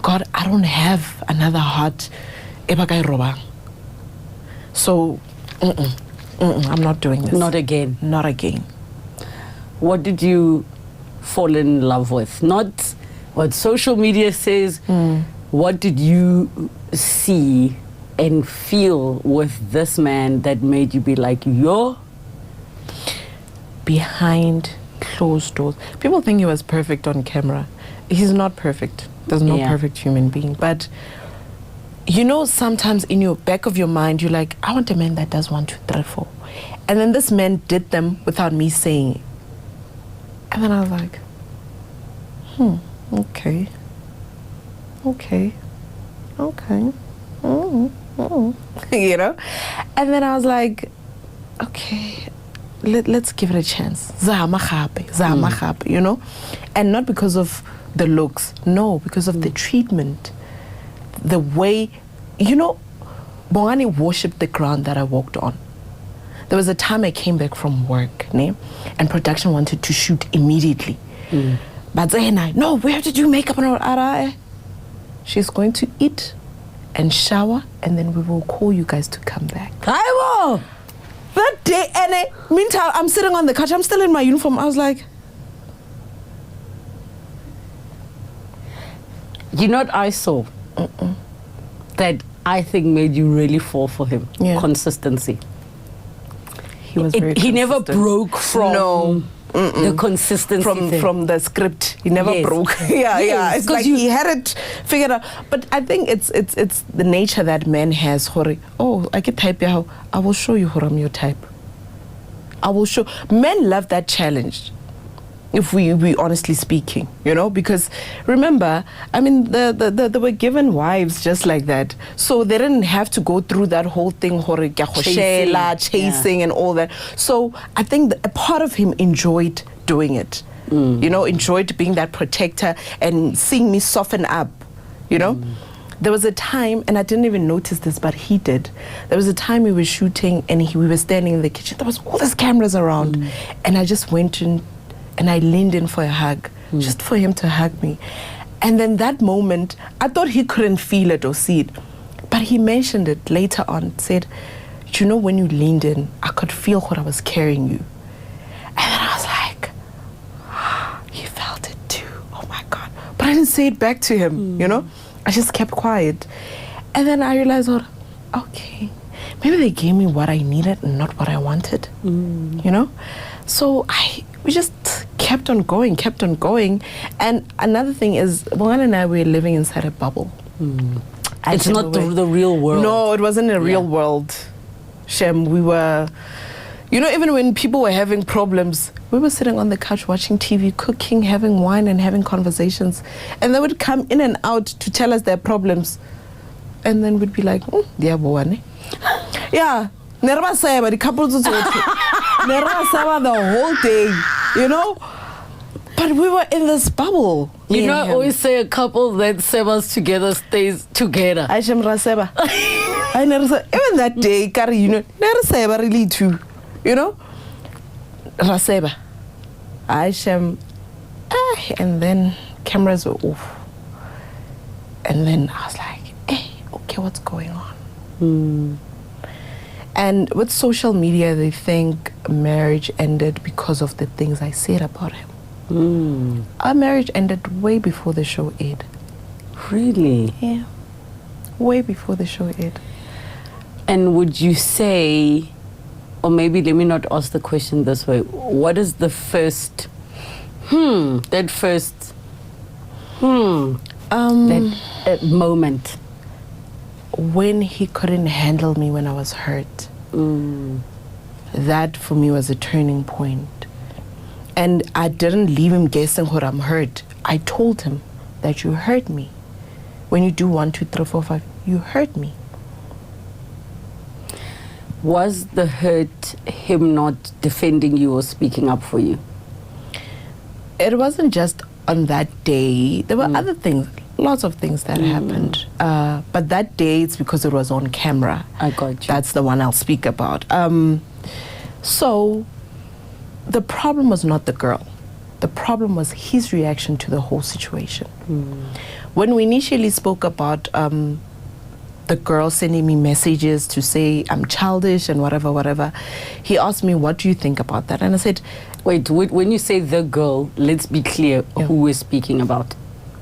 I don't have another heart. So, I'm not doing this. Not again. Not again. What did you fall in love with? Not what social media says. What did you see and feel with this man that made you be like, yo? Behind closed doors. People think he was perfect on camera. He's not perfect. There's no perfect human being. But, you know, sometimes in your back of your mind, you're like, I want a man that does 1, 2, 3, 4. And then this man did them without me saying it. And then I was like, okay. You know? And then I was like, okay, let's give it a chance. You know? And not because of the looks, no, because of the treatment. The way, you know, Bongani worshipped the ground that I walked on. There was a time I came back from work, and production wanted to shoot immediately. But Zayn and I, no, we have to do makeup and all. She's going to eat and shower, and then we will call you guys to come back. That day, and meantime, I'm sitting on the couch. I'm still in my uniform. I was like, you know what I saw? That I think made you really fall for him. Consistency. He was very He never broke from the consistency from the script. He never broke. It's like he had it figured out. But I think it's the nature that man has. Oh, I get type. I will show you how I'm your type. I will show. Men love that challenge. If we honestly speaking, you know, because remember, I mean, they were given wives just like that, so they didn't have to go through that whole thing, chasing and all that. So I think a part of him enjoyed doing it, you know, enjoyed being that protector and seeing me soften up, you know. There was a time, and I didn't even notice this, but he did. There was a time we were shooting, and we were standing in the kitchen. There was all these cameras around, and I just went in. And I leaned in for a hug, just for him to hug me. And then that moment, I thought he couldn't feel it or see it. But he mentioned it later on, said, But you know, when you leaned in, I could feel what I was carrying you. And then I was like, he felt it too. Oh my God. But I didn't say it back to him, you know? I just kept quiet. And then I realized, oh, okay, maybe they gave me what I needed and not what I wanted, you know? So we just kept on going. And another thing is, Bongani and I were living inside a bubble. It's not the real world. No, it wasn't a real world. Shem, we were, you know, even when people were having problems, we were sitting on the couch watching TV, cooking, having wine and having conversations. And they would come in and out to tell us their problems. And then we'd be like, yeah, Nerva Saba, the couples Nerva Saba the whole day, you know? But we were in this bubble. You know, I always say a couple that sebas together stays together. I shem raseba. I never say, even that day, Kari, you know, never say really too, you know? Raseba. I shem, and then cameras were off. And then I was like, hey, okay, what's going on? And with social media, they think marriage ended because of the things I said about him. Our marriage ended way before the show aired. Really? Yeah. Way before the show aired. And would you say, or maybe let me not ask the question this way, what is the first, that moment? When he couldn't handle me when I was hurt. That for me was a turning point. And I didn't leave him guessing what I'm hurt. I told him that you hurt me. When you do 1, 2, 3, 4, 5, you hurt me. Was the hurt him not defending you or speaking up for you? It wasn't just on that day. There were other things, lots of things that happened. But that day, it's because it was on camera. I got you. That's the one I'll speak about. So the problem was not the girl. The problem was his reaction to the whole situation. When we initially spoke about the girl sending me messages to say I'm childish and whatever, he asked me, what do you think about that? And I said, wait, when you say the girl, let's be clear who we're speaking about.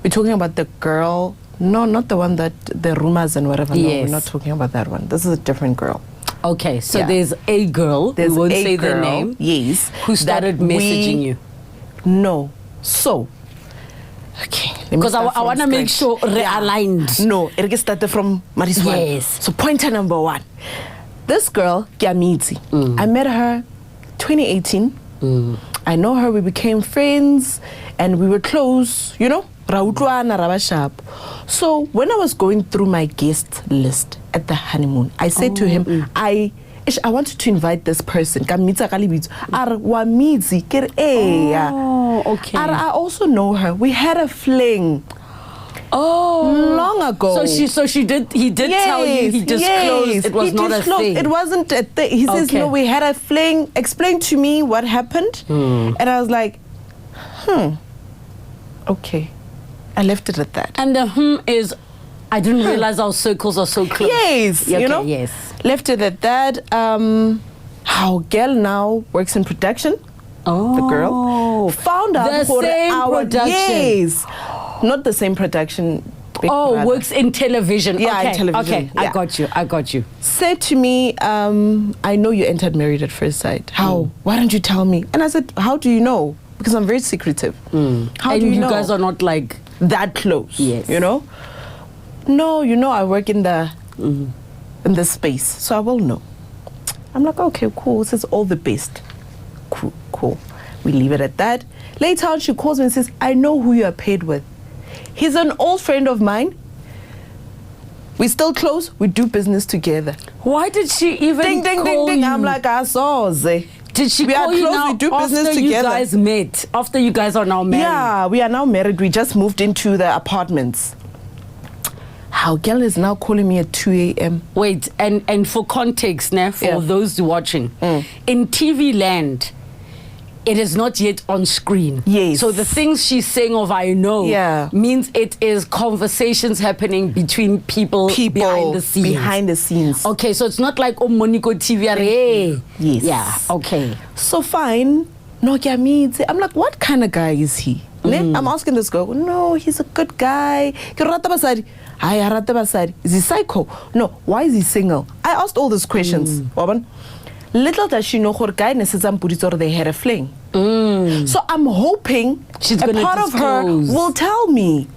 We're talking about the girl, no, not the one that the rumors and whatever. Yes. No, we're not talking about that one. This is a different girl. Okay, so there's a girl, we won't say the name, yes, who started messaging you. No. So, okay. Because I want to make sure realigned. No, it gets started from Mariswan. Yes. So pointer number 1. This girl, Kiamiti, I met her 2018. I know her, we became friends, and we were close, you know? So when I was going through my guest list at the honeymoon, I said to him, I wanted to invite this person. Okay. I also know her. We had a fling. Long ago. So he did tell you, he disclosed it was not a thing. It wasn't a thing. He says, no, we had a fling. Explain to me what happened. And I was like, okay. I left it at that. And the is, I didn't realize our circles are so close. Yes, Okay, you know? Yes. Left it at that. Our girl now works in production. The girl. Found out the for same production. Yes. Not the same production. Big Brother. Works in television. Yeah, okay. in television. Okay, Yeah. I got you. Said to me, I know you entered Married at First Sight. How? Why don't you tell me? And I said, how do you know? Because I'm very secretive. How and do you know? You guys are not like that close. Yes. You know? No, you know I work in the in the space, so I will know. I'm like, okay, cool. This is all the best. Cool. We leave it at that. Later on, she calls me and says, I know who you are paid with. He's an old friend of mine. We're still close. We do business together. Why did she even call you? I'm like, I saw. Did she call you close, now we do business after together. you guys met? After you guys are now married? Yeah, we are now married. We just moved into the apartments. Our girl is now calling me at 2 a.m. Wait, and for context, for those watching, in TV land, it is not yet on screen. Yes. So the things she's saying of I know means it is conversations happening between people behind the scenes. Behind the scenes. Okay, so it's not like Moniko TV. Hey. Yes. Yeah, okay. So fine. No, I'm like, what kind of guy is he? I'm asking this girl, no, he's a good guy. Is he psycho? No, why is he single? I asked all these questions. Little does she know her guy or they had a fling. So I'm hoping she's a part of her will tell me.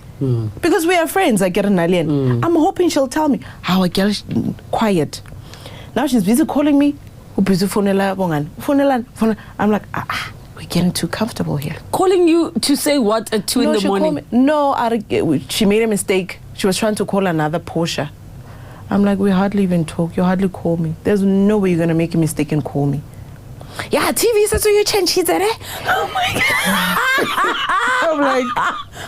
Because we are friends, I get an alien. I'm hoping she'll tell me how I get quiet. Now she's busy calling me. I'm like, we're getting too comfortable here. Calling you to say what at 2 in the morning? She made a mistake. She was trying to call another Porsche. I'm like, we hardly even talk. You hardly call me. There's no way you're going to make a mistake and call me. Yeah, TV says so you change it, eh? Oh my God. I'm like,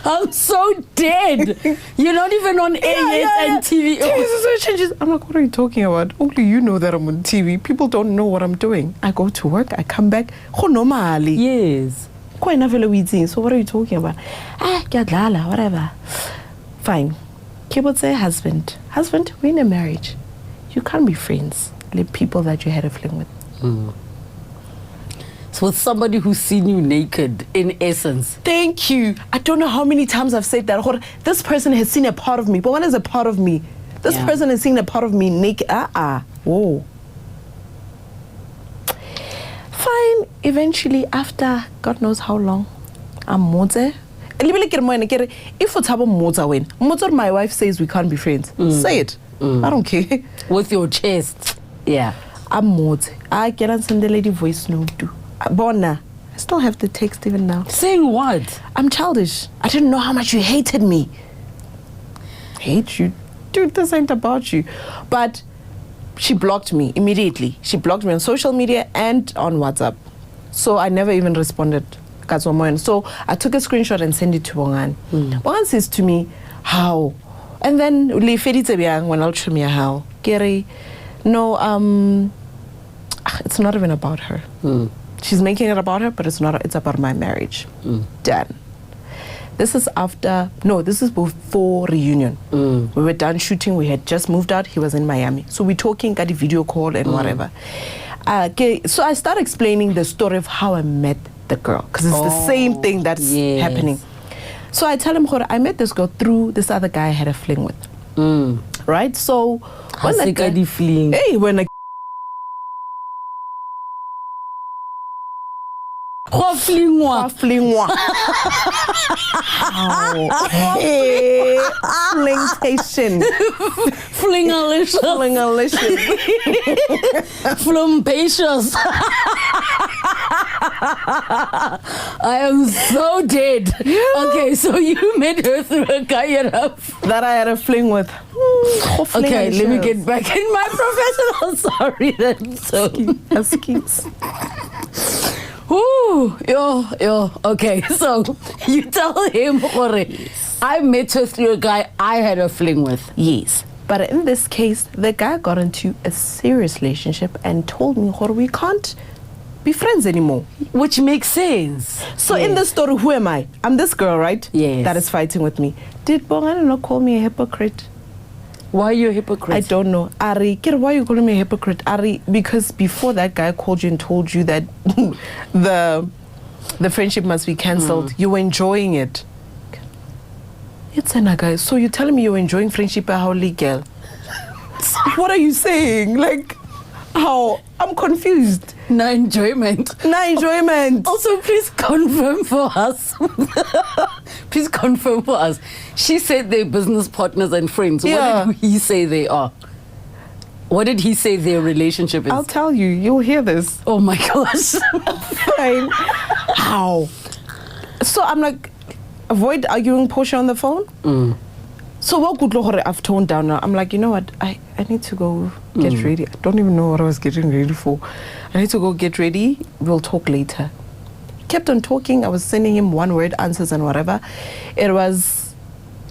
I'm so dead. You're not even on air yet and TV. TV says so you change it. I'm like, what are you talking about? Only you know that I'm on TV. People don't know what I'm doing. I go to work, I come back. Normally. Yes. So what are you talking about? Whatever. Fine. Keyboard say husband, we're in a marriage. You can't be friends with people that you had a fling with. So with somebody who's seen you naked, in essence. Thank you. I don't know how many times I've said that. This person has seen a part of me. But when is a part of me? This person has seen a part of me naked. Whoa. Fine. Eventually, after God knows how long, I'm Moze. If it's my wife says we can't be friends, say it. I don't care. With your chest. Yeah. I'm Moze. I can send the lady voice note too. Bona, I still have the text even now. Saying what? I'm childish. I didn't know how much you hated me. Hate you? Dude, this ain't about you. But she blocked me immediately. She blocked me on social media and on WhatsApp. So I never even responded. So I took a screenshot and sent it to Bongani. Bongani says to me, how? And then when I'll show me how. Gary, no, it's not even about her. She's making it about her, but it's not. It's about my marriage. Done. This is before reunion. We were done shooting. We had just moved out. He was in Miami. So we're talking, got a video call and whatever. So I start explaining the story of how I met the girl. Because it's the same thing that's happening. So I tell him, I met this girl through this other guy I had a fling with. Right? So when the guy fling. Hey, when a flingwa. Hey, flingtation. Flingalicious. Flumpacious. I am so dead. Okay, so you met her through a guy that I had a fling with. Okay, let me get back in my professional. Sorry, then. So Excuse. Ooh, yo. Okay, so you tell him, I met her through a guy I had a fling with. Yes. But in this case, the guy got into a serious relationship and told me, we can't be friends anymore. Which makes sense. So in this story, who am I? I'm this girl, right? Yes. That is fighting with me. Did Bongani not call me a hypocrite? Why are you a hypocrite? I don't know. Ari, why are you calling me a hypocrite? Ari, because before that guy called you and told you that the friendship must be cancelled, you were enjoying it. It's a guy. So you're telling me you're enjoying friendship how legal? What are you saying? Like, how? I'm confused. No enjoyment. Also, please confirm for us. Please confirm for us. She said they're business partners and friends. Yeah. What did he say they are? What did he say their relationship is? I'll tell you. You'll hear this. Oh my gosh. Fine. How? So I'm like, avoid arguing Portia on the phone. So what good I've toned down now. I'm like, you know what? I need to go get ready. I don't even know what I was getting ready for. I need to go get ready. We'll talk later. Kept on talking. I was sending him one-word answers and whatever. It was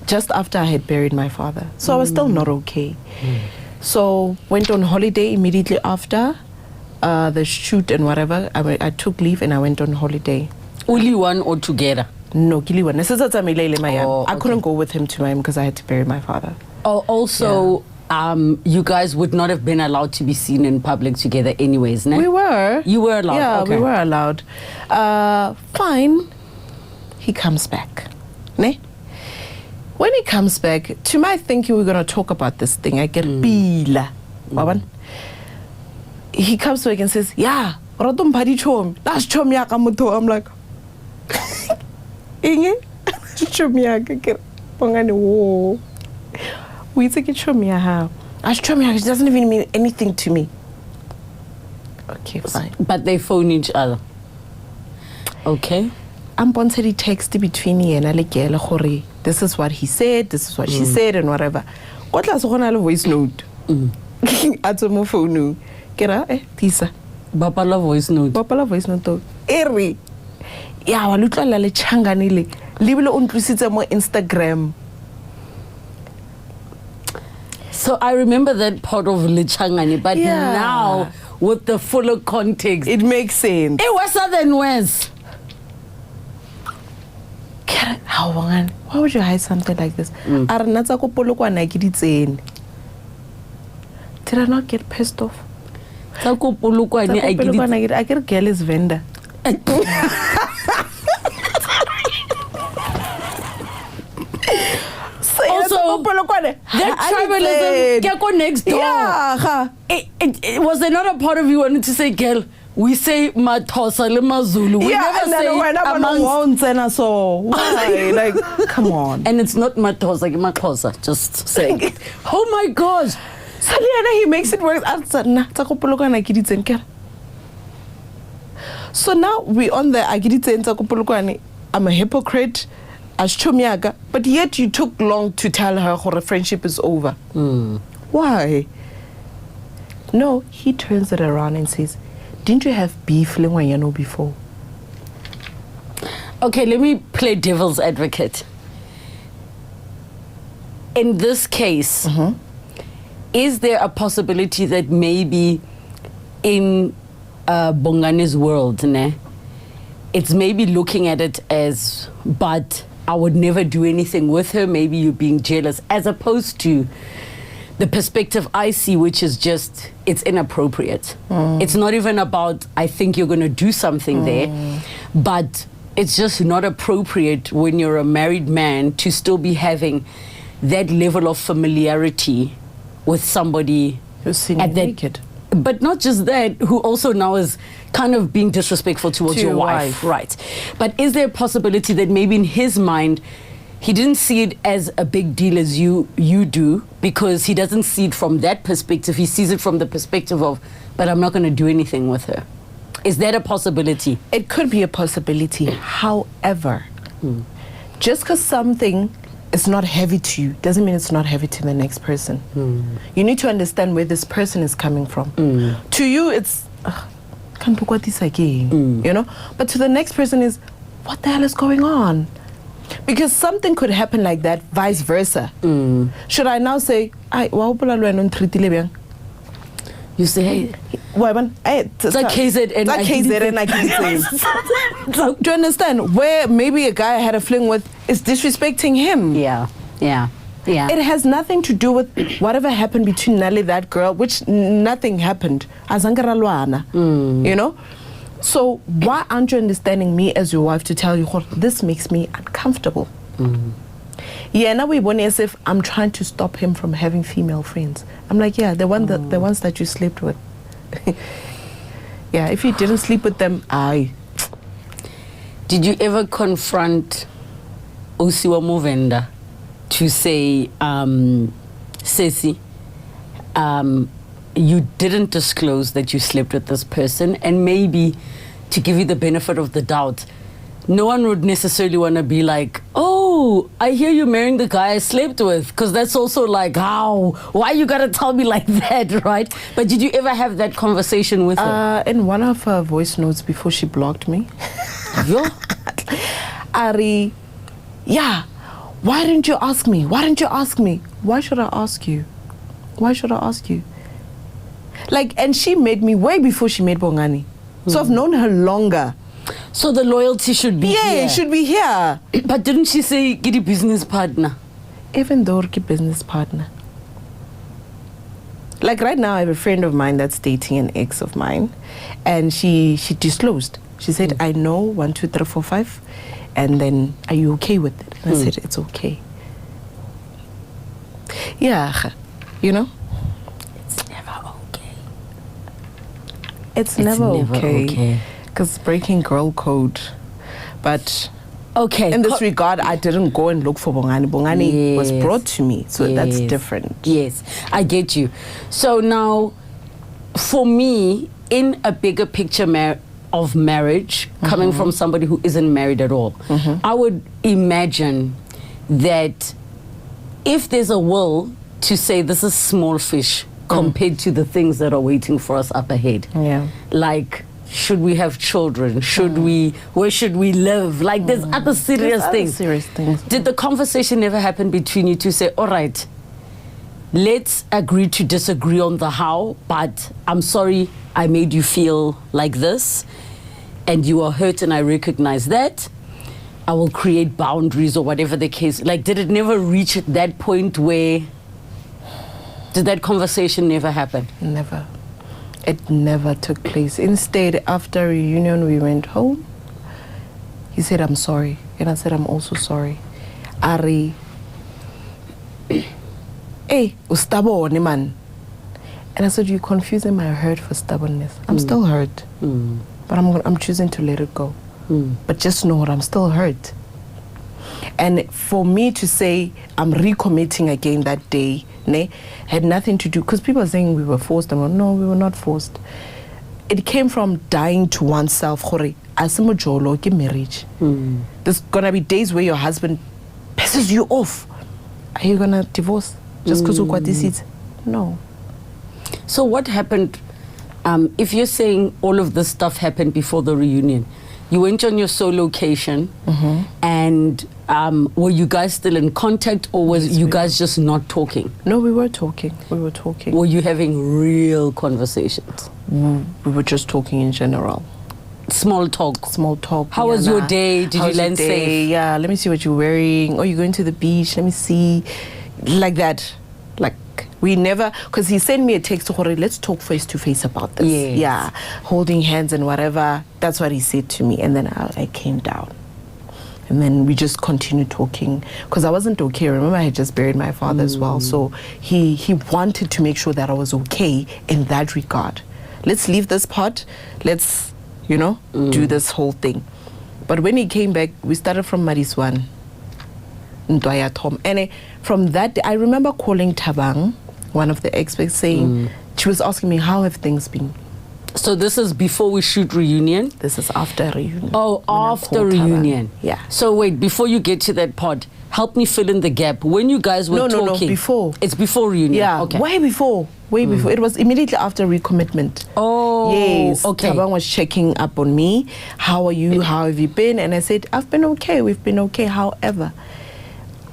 just after I had buried my father. So I was still not okay. So went on holiday immediately after. the shoot and whatever, I took leave and I went on holiday. Only one or together? No, Kiliwan. Oh, I couldn't go with him to Miami because I had to bury my father. Oh, also, you guys would not have been allowed to be seen in public together anyways, no? We were. You were allowed? Yeah, okay. we were allowed. Fine. He comes back. Ne? When he comes back, to my thinking we're going to talk about this thing. I get pila. He comes back and says, yeah, Rodum Padi Chom. Last Chom Yakamuto. I'm like, Inge? Chom Yaka. Bongani, whoa. We take it Chom Yaka. Chom Yaka doesn't even mean anything to me. Okay, fine. But they phone each other. Okay. I'm sponsored text between ye and Alekele Hori. This is what he said, this is what she said, and whatever. What last one a voice note? At some phone. Kera, Tisa. Bapala voice note. Bapala voice note. Eri. Yeah, walutla la lechanga nile. Libelo untlusitse mo Instagram. So I remember that part of Lechangani, but now with the fuller context, it makes sense. It was than worse. How why would you hide something like this? Did I not get pissed off? I get a girl's vendor. Also, that tribalism go next door. Yeah. Was there not a part of you wanted to say, girl, we say Matosa le Mazulu. We never say amongst. So why? Like, come on. And it's not Matosa, Matosa. Just saying. Oh my gosh. He makes it worse. So now we on the Agiditse. I'm a hypocrite. But yet you took long to tell her her friendship is over. Why? No, he turns it around and says, didn't you have beef before? Okay, let me play devil's advocate. In this case, is there a possibility that maybe in Bongani's world, it's maybe looking at it as, but I would never do anything with her, maybe you're being jealous, as opposed to the perspective I see, which is just, it's inappropriate. It's not even about, I think you're going to do something there, but it's just not appropriate when you're a married man to still be having that level of familiarity with somebody who's seen you naked. But not just that, who also now is kind of being disrespectful towards your wife. Right. But is there a possibility that maybe in his mind, he didn't see it as a big deal as you do, because he doesn't see it from that perspective. He sees it from the perspective of, but I'm not going to do anything with her. Is that a possibility? It could be a possibility. However, just because something is not heavy to you doesn't mean it's not heavy to the next person. You need to understand where this person is coming from. To you, it's, can't do this again, you know? But to the next person is, what the hell is going on? Because something could happen like that, vice versa. Should I now say, you say, hey, it's like KZN. Do you understand? Where maybe a guy I had a fling with is disrespecting him. Yeah. It has nothing to do with whatever happened between Nali, that girl, which nothing happened. You know? So why aren't you understanding me as your wife to tell you, this makes me uncomfortable? Yeah, now we want as if I'm trying to stop him from having female friends. I'm like, yeah, the ones that you slept with. Yeah, if you didn't sleep with them, Did you ever confront Osiwa Movenda to say, Sesi, you didn't disclose that you slept with this person, and maybe to give you the benefit of the doubt, no one would necessarily want to be like, oh, I hear you marrying the guy I slept with, because that's also like, why you gotta tell me like that, right? But did you ever have that conversation with her? In one of her voice notes before she blocked me. Yeah. Ari, yeah, why didn't you ask me? Why didn't you ask me? Why should I ask you? Why should I ask you? Like, and she made me way before she made Bongani. So I've known her longer. So the loyalty should be here. It should be here. But didn't she say, get a business partner? Even though a business partner. Like right now, I have a friend of mine that's dating an ex of mine. And she disclosed. She said, I know 1, 2, 3, 4, 5. And then, are you okay with it? And I said, it's okay. Yeah, you know? It's never okay. It's never okay. Because breaking girl code. But in this regard, I didn't go and look for Bongani. Bongani was brought to me. So that's different. Yes, I get you. So now, for me, in a bigger picture of marriage, coming from somebody who isn't married at all, I would imagine that if there's a will to say this is small fish compared to the things that are waiting for us up ahead, like, should we have children? Where should we live? Like, there's other serious things. Did the conversation never happen between you to say, all right, let's agree to disagree on the how, but I'm sorry I made you feel like this, and you are hurt and I recognize that. I will create boundaries or whatever the case. Like, did it never reach that point where, did that conversation never happen? Never. It never took place. Instead, after reunion, we went home. He said, I'm sorry. And I said, I'm also sorry. Ari, hey, stubborn man. And I said, you're confusing my hurt for stubbornness. I'm still hurt. But I'm choosing to let it go. But just know what, I'm still hurt. And for me to say I'm recommitting again that day, had nothing to do, because people are saying we were forced. No, we were not forced. It came from dying to oneself. As a marriage, there's gonna be days where your husband pisses you off. Are you gonna divorce just because of what this is? No. So what happened? If you're saying all of this stuff happened before the reunion, you went on your solo location, and were you guys still in contact, or was you guys just not talking? No, we were talking. Were you having real conversations? We were just talking in general. Small talk. How was your day? Did you land safe? Yeah, let me see what you're wearing. Oh, you're going to the beach. Let me see. Like that. Like, we never, because he sent me a text to Jorge, let's talk face to face about this. Yes. Yeah, holding hands and whatever. That's what he said to me. And then I came down. And then we just continued talking. Because I wasn't okay. Remember, I had just buried my father as well. So he wanted to make sure that I was okay in that regard. Let's leave this part. Let's, do this whole thing. But when he came back, we started from Mariswan. And from that day, I remember calling Tabang, one of the experts, saying, she was asking me, how have things been? So this is before we shoot reunion? This is after reunion. Oh, after reunion. Yeah. So wait, before you get to that part, help me fill in the gap. When you guys were talking... No, before. It's before reunion? Yeah, okay. Way before. It was immediately after recommitment. Oh, yes. Okay. Tabang was checking up on me. How are you? How have you been? And I said, I've been okay. We've been okay. However,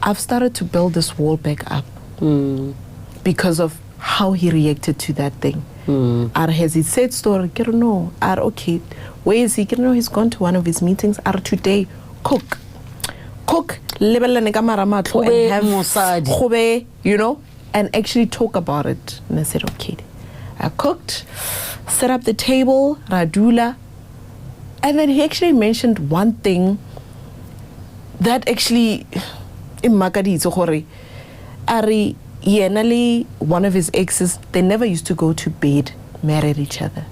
I've started to build this wall back up because of how he reacted to that thing. Has he said story? I don't know. Okay. Where is he? He's gone to one of his meetings. Today, cook. And have, and actually talk about it. And I said, okay. I cooked, set up the table, radula. And then he actually mentioned one thing that actually... Ari, one of his exes, they never used to go to bed mad at each other.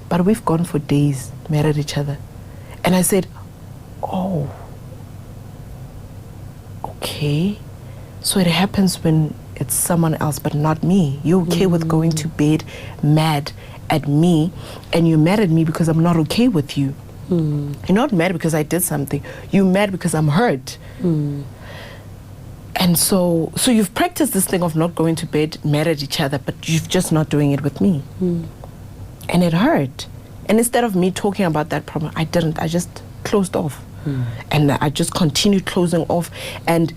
But we've gone for days mad at each other. And I said, oh, okay. So it happens when it's someone else, but not me. You're okay with going to bed mad at me, and you're mad at me because I'm not okay with you. You're not mad because I did something. You're mad because I'm hurt. And so you've practiced this thing of not going to bed mad at each other, but you're just not doing it with me. And it hurt. And instead of me talking about that problem, I didn't. I just closed off. And I just continued closing off. And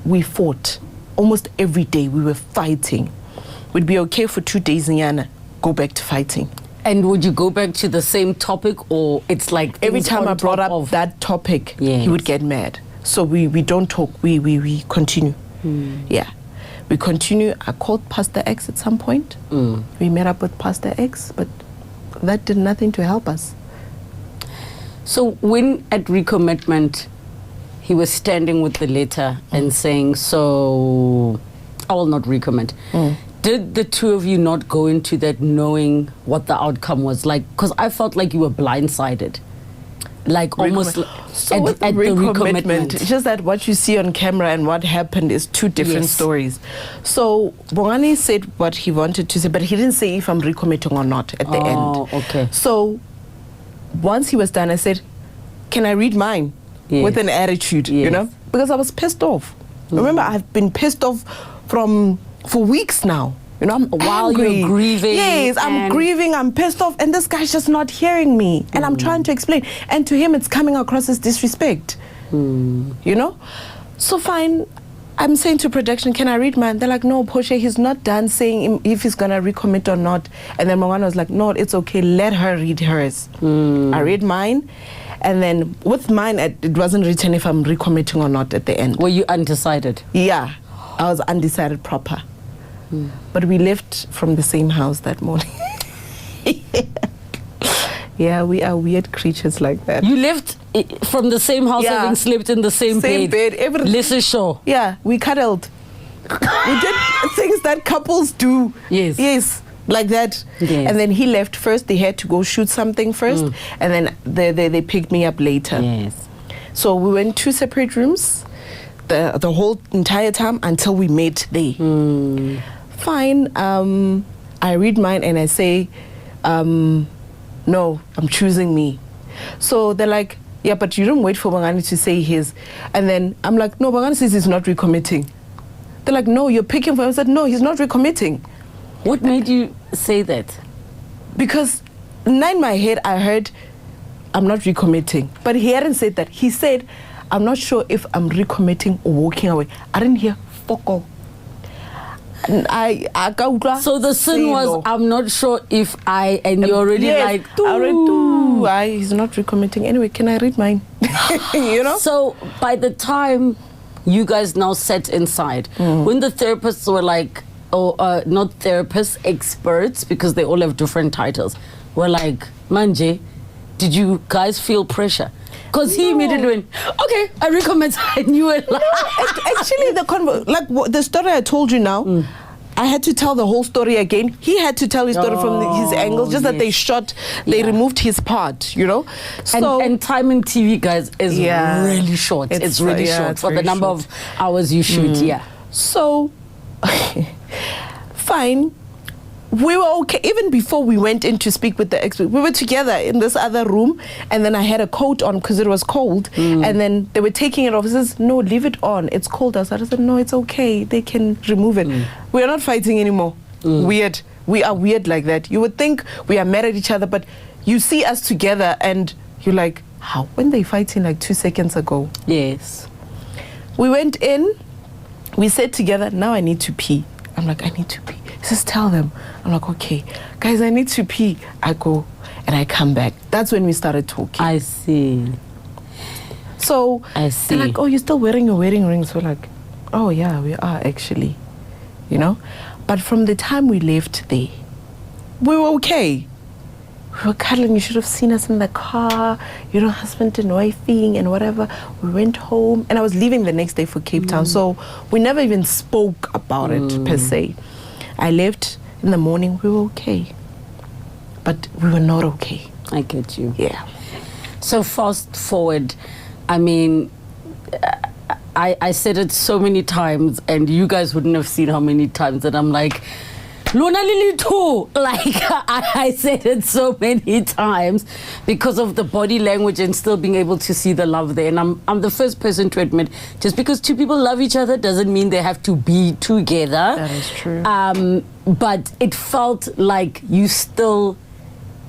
we fought. Almost every day we were fighting. We'd be okay for 2 days, Nyana. go back to fighting. And would you go back to the same topic, or it's like Every things time on I brought top up of that topic, Yes. he would get mad. So we don't talk, we continue. Yeah. We continue. I called Pastor X at some point. We met up with Pastor X, but that did nothing to help us. So when at recommitment, he was standing with the letter and saying, so I will not recommit. Did the two of you not go into that knowing what the outcome was? Like, because I felt like you were blindsided. Like almost So at with the recommitment. it's just that what you see on camera and what happened is two different Yes. stories. So Bongani said what he wanted to say, but he didn't say if I'm recommitting or not at the end. Oh, okay. So once he was done, I said, can I read mine? Yes. With an attitude, you Yes. know? Because I was pissed off. Remember, I've been pissed off for weeks now. You know, I'm While angry. you're grieving Yes, I'm and- grieving, I'm pissed off, and this guy's just not hearing me. And I'm trying to explain. And to him, it's coming across as disrespect. You know? So fine, I'm saying to production, can I read mine? They're like, no, Portia, he's not done saying if he's going to recommit or not. And then Mwana was like, no, it's okay, let her read hers. I read mine. And then with mine, it wasn't written if I'm recommitting or not at the end. Were you undecided? Yeah, I was undecided proper. But we left from the same house that morning. Yeah, we are weird creatures like that. You left from the same house, Yeah. having slept in the same bed. everything. Listen, sure. Yeah, we cuddled. We did things that couples do. Yes. Yes, like that. Yes. And then he left first. They had to go shoot something first. And then they picked me up later. Yes. So we went 2 separate rooms the whole entire time until we met there. Fine. I read mine and I say, no, I'm choosing me. So they're like, yeah, but you don't wait for Bongani to say his. And then I'm like, no, Bongani says he's not recommitting. They're like, no, you're picking for him. I said, no, he's not recommitting. What made you say that? Because in my head, I heard, I'm not recommitting. But he hadn't said that. He said, I'm not sure if I'm recommitting or walking away. I didn't hear fuck all. And So the sin was, no. I'm not sure if and you're already Yes, like, I already he's not recommitting. Anyway, can I read mine? You know? So by the time you guys now sat inside, when the therapists were like, not therapists, experts, because they all have different titles, were like, Manje, did you guys feel pressure? Because he immediately went, okay, I recommend. And you were like, Actually, the story I told you now, I had to tell the whole story again. He had to tell his story from his angle, just that they removed his part, you know? So, and time in TV, guys, is really short. It's really short for the number of hours you shoot, So, fine. We were okay. Even before we went in to speak with the expert, we were together in this other room, and then I had a coat on because it was cold, and then they were taking it off. He says, no, leave it on. It's cold outside. I said, no, it's okay. They can remove it. We are not fighting anymore. Weird. We are weird like that. You would think we are mad at each other, but you see us together and you're like, how? When they fighting like 2 seconds ago? Yes. We went in, we sat together. Now I need to pee. I'm like, I need to pee. He says, tell them. I'm like, okay, guys, I need to pee. I go and I come back. That's when we started talking. I see. So I see. they're like, oh, you're still wearing your wedding rings. We're like, oh yeah, we are actually, you know. But from the time we left there, we were okay. We were cuddling. You should have seen us in the car, you know, husband and wifing and whatever. We went home and I was leaving the next day for Cape Town. So we never even spoke about it per se. I left in the morning, we were okay. But we were not okay. I get you. Yeah. So fast forward, I mean, I said it so many times, and you guys wouldn't have seen how many times that I'm like, Luna Lily too. Like, I said it so many times because of the body language and still being able to see the love there. And I'm the first person to admit, just because two people love each other doesn't mean they have to be together. That is true. But it felt like you still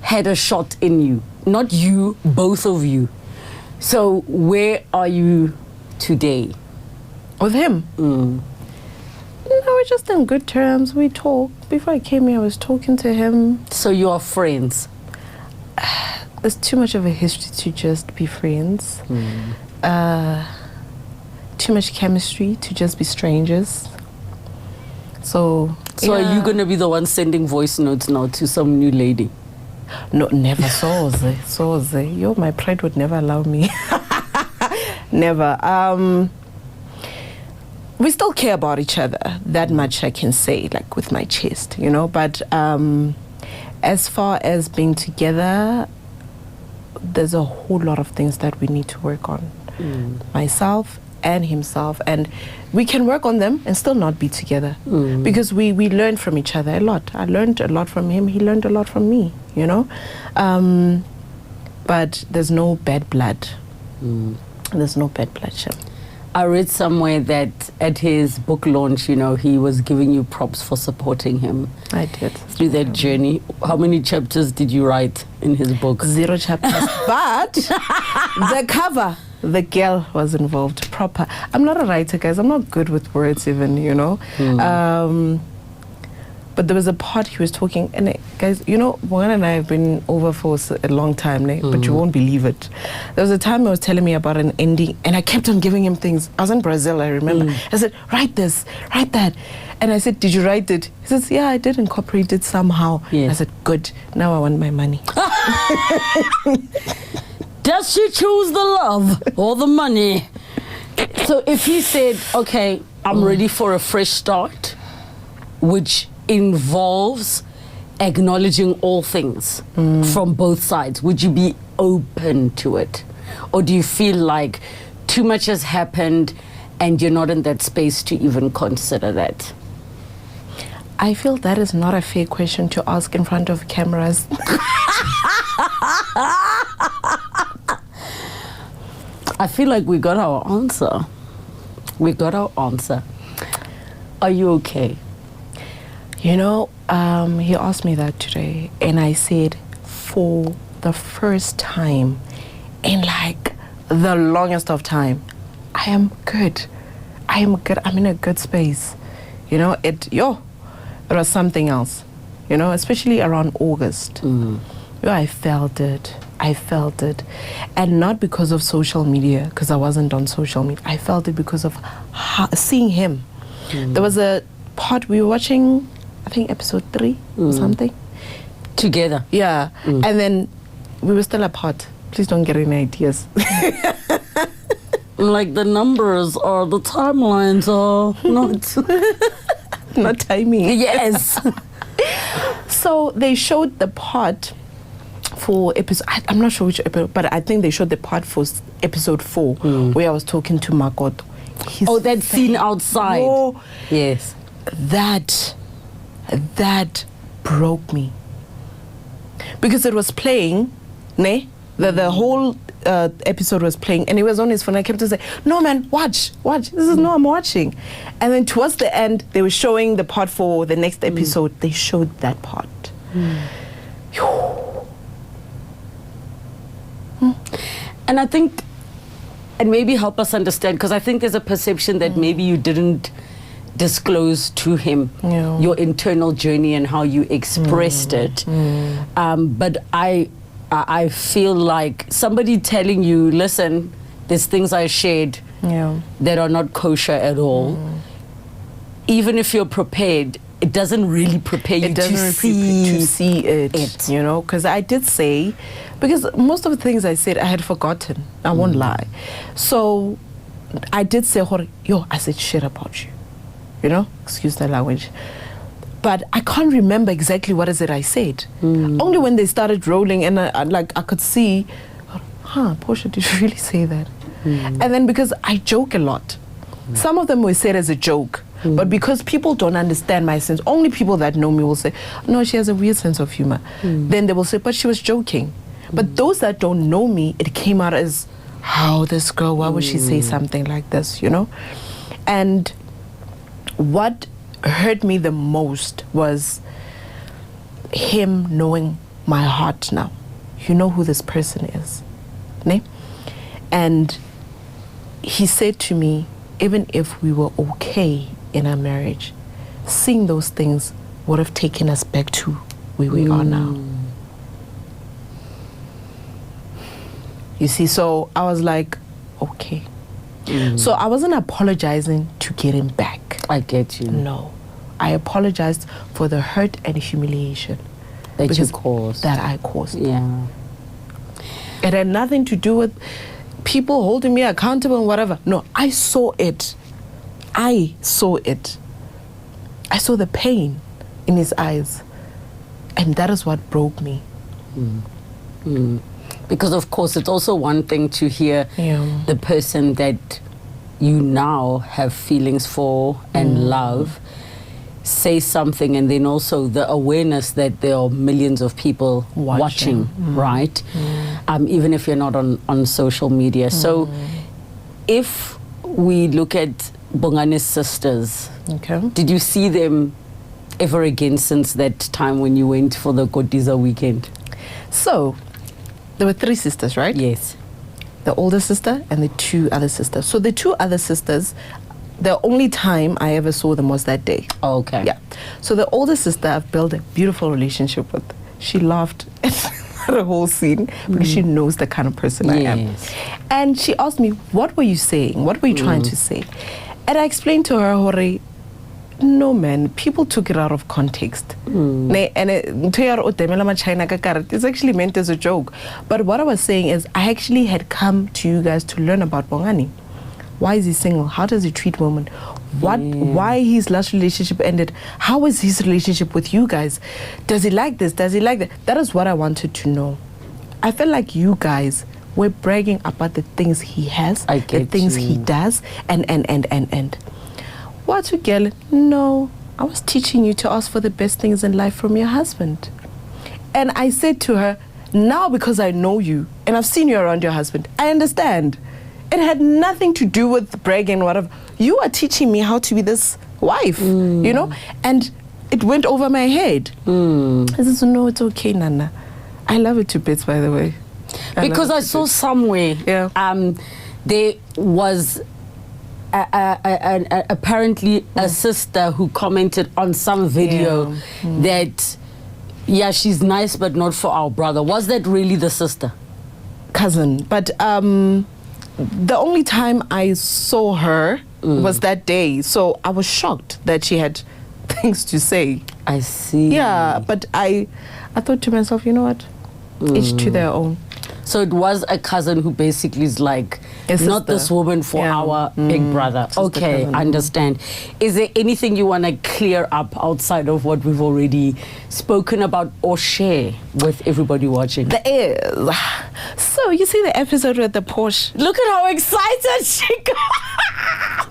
had a shot in you. Not you, both of you. So where are you today? With him? No, we're just in good terms. We talk. Before I came here, I was talking to him. So you are friends? There's too much of a history to just be friends. Too much chemistry to just be strangers. So are you going to be the one sending voice notes now to some new lady? No, never. Soze. Yo, my pride would never allow me. Never. We still care about each other. That much I can say, like with my chest, you know. But as far as being together, there's a whole lot of things that we need to work on. Myself and himself, and we can work on them and still not be together because we learn from each other a lot. I learned a lot from him, he learned a lot from me, you know. But there's no bad blood. There's no bad blood, Shem. I read somewhere that at his book launch, you know, he was giving you props for supporting him. I did. Through that journey. How many chapters did you write in his book? 0 chapters. But the cover, the girl was involved proper. I'm not a writer, guys. I'm not good with words even, you know. But there was a part he was talking, and guys, you know, Bongani and I have been over for a long time, but you won't believe it. There was a time he was telling me about an ending, and I kept on giving him things. I was in Brazil, I remember. I said, write this, write that. And I said, did you write it? He says, yeah, I did incorporate it somehow. Yes. I said, good, now I want my money. Does she choose the love or the money? So if he said, okay, I'm ready for a fresh start, which involves acknowledging all things from both sides, would you be open to it? Or do you feel like too much has happened and you're not in that space to even consider that? I feel that is not a fair question to ask in front of cameras. I feel like we got our answer. We got our answer. Are you okay? You know, he asked me that today, and I said, for the first time in like the longest of time, I am good. I am good. I'm in a good space. You know, it was something else, you know, especially around August. I felt it. And not because of social media, because I wasn't on social media. I felt it because of seeing him. There was a part we were watching, I think episode 3 or something. Together? Yeah. And then we were still apart. Please don't get any ideas. Like the numbers or the timelines are not... not timing. Yes. So they showed the part for episode, I'm not sure which episode, but I think they showed the part for episode 4 where I was talking to Makoto. That scene outside. Oh, yes. That broke me. Because it was playing, the whole episode was playing, and he was on his phone. I kept on saying, no man, watch. This is no, I'm watching. And then towards the end, they were showing the part for the next episode. They showed that part. And I think, and maybe help us understand, because I think there's a perception that maybe you didn't disclose to him your internal journey and how you expressed it. But I feel like somebody telling you, listen, there's things I shared that are not kosher at all. Even if you're prepared, it doesn't really prepare you to see it. You know, because I did say, because most of the things I said I had forgotten. I won't lie. So I did say, I said shit about you. You know, excuse the language. But I can't remember exactly what is it I said. Only when they started rolling and I could see, Portia, did you really say that? And then because I joke a lot, some of them were said as a joke, but because people don't understand my sense, only people that know me will say, no, she has a weird sense of humor. Then they will say, but she was joking. But those that don't know me, it came out as, how this girl, why would she say something like this, you know? And what hurt me the most was him knowing my heart now. You know who this person is. And he said to me, even if we were okay in our marriage, seeing those things would have taken us back to where we are now. You see, so I was like, okay. So I wasn't apologizing to get him back. I get you. No. I apologized for the hurt and humiliation that you caused. That I caused. Yeah. It had nothing to do with people holding me accountable and whatever. No, I saw it. I saw it. I saw the pain in his eyes. And that is what broke me. Because, of course, it's also one thing to hear the person that you now have feelings for and love say something, and then also the awareness that there are millions of people watching, right? Even if you're not on social media. So if we look at Bongani's sisters, did you see them ever again since that time when you went for the Godiza weekend? So there were 3 sisters, right? Yes. The older sister and the 2 other sisters. So the 2 other sisters, the only time I ever saw them was that day. Oh, okay. Yeah. So the older sister I've built a beautiful relationship with. She laughed at the whole scene because she knows the kind of person I am. And she asked me, what were you saying? What were you trying to say? And I explained to her, Hore, no man, people took it out of context. And it's actually meant as a joke. But what I was saying is I actually had come to you guys to learn about Bongani. Why is he single? How does he treat women? Why his last relationship ended? How is his relationship with you guys? Does he like this? Does he like that? That is what I wanted to know. I felt like you guys were bragging about the things he has, the things he does, and. What to get? No, I was teaching you to ask for the best things in life from your husband. And I said to her, now because I know you and I've seen you around your husband, I understand. It had nothing to do with bragging, whatever. You are teaching me how to be this wife, you know? And it went over my head. I said, no, it's okay, Nana. I love it to bits, by the way. Because I saw somewhere, there was apparently a sister who commented on some video that, she's nice, but not for our brother. Was that really the sister? Cousin. But the only time I saw her was that day. So I was shocked that she had things to say. I see. Yeah, but I thought to myself, you know what? Each to their own. So it was a cousin who basically is like, not this woman for our big brother. Okay, I understand. Is there anything you want to clear up outside of what we've already spoken about or share with everybody watching? There is. So you see the episode with the Porsche. Look at how excited she got.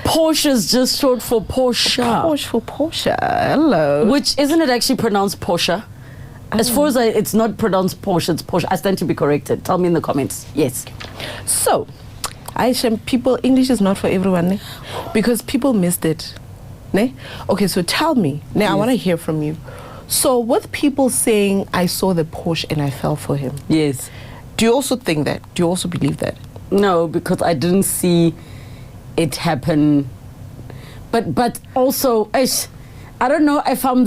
Porsche is just short for Portia. Porsche for Portia. Hello. Which, isn't it actually pronounced Portia? As far as it's not pronounced Porsche, it's Porsche. I stand to be corrected. Tell me in the comments. Yes. So, people, English is not for everyone, ne? Because people missed it. Ne? Okay, so tell me. Now, I want to hear from you. So, with people saying, I saw the Porsche and I fell for him. Yes. Do you also think that? Do you also believe that? No, because I didn't see it happen. But also, I don't know if I'm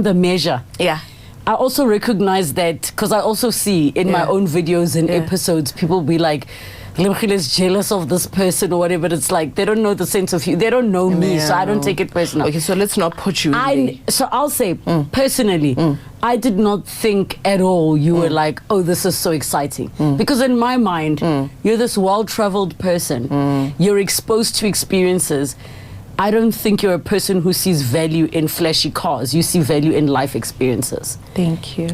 the measure. Yeah. I also recognize that because I also see in my own videos and episodes, people be like, Relebogile is jealous of this person or whatever. It's like they don't know the sense of you. They don't know me, so I don't take it personal. Okay, so let's not put you in So I'll say, personally, I did not think at all you were like, oh, this is so exciting. Because in my mind, you're this well-traveled person. You're exposed to experiences. I don't think you're a person who sees value in flashy cars. You see value in life experiences. Thank you.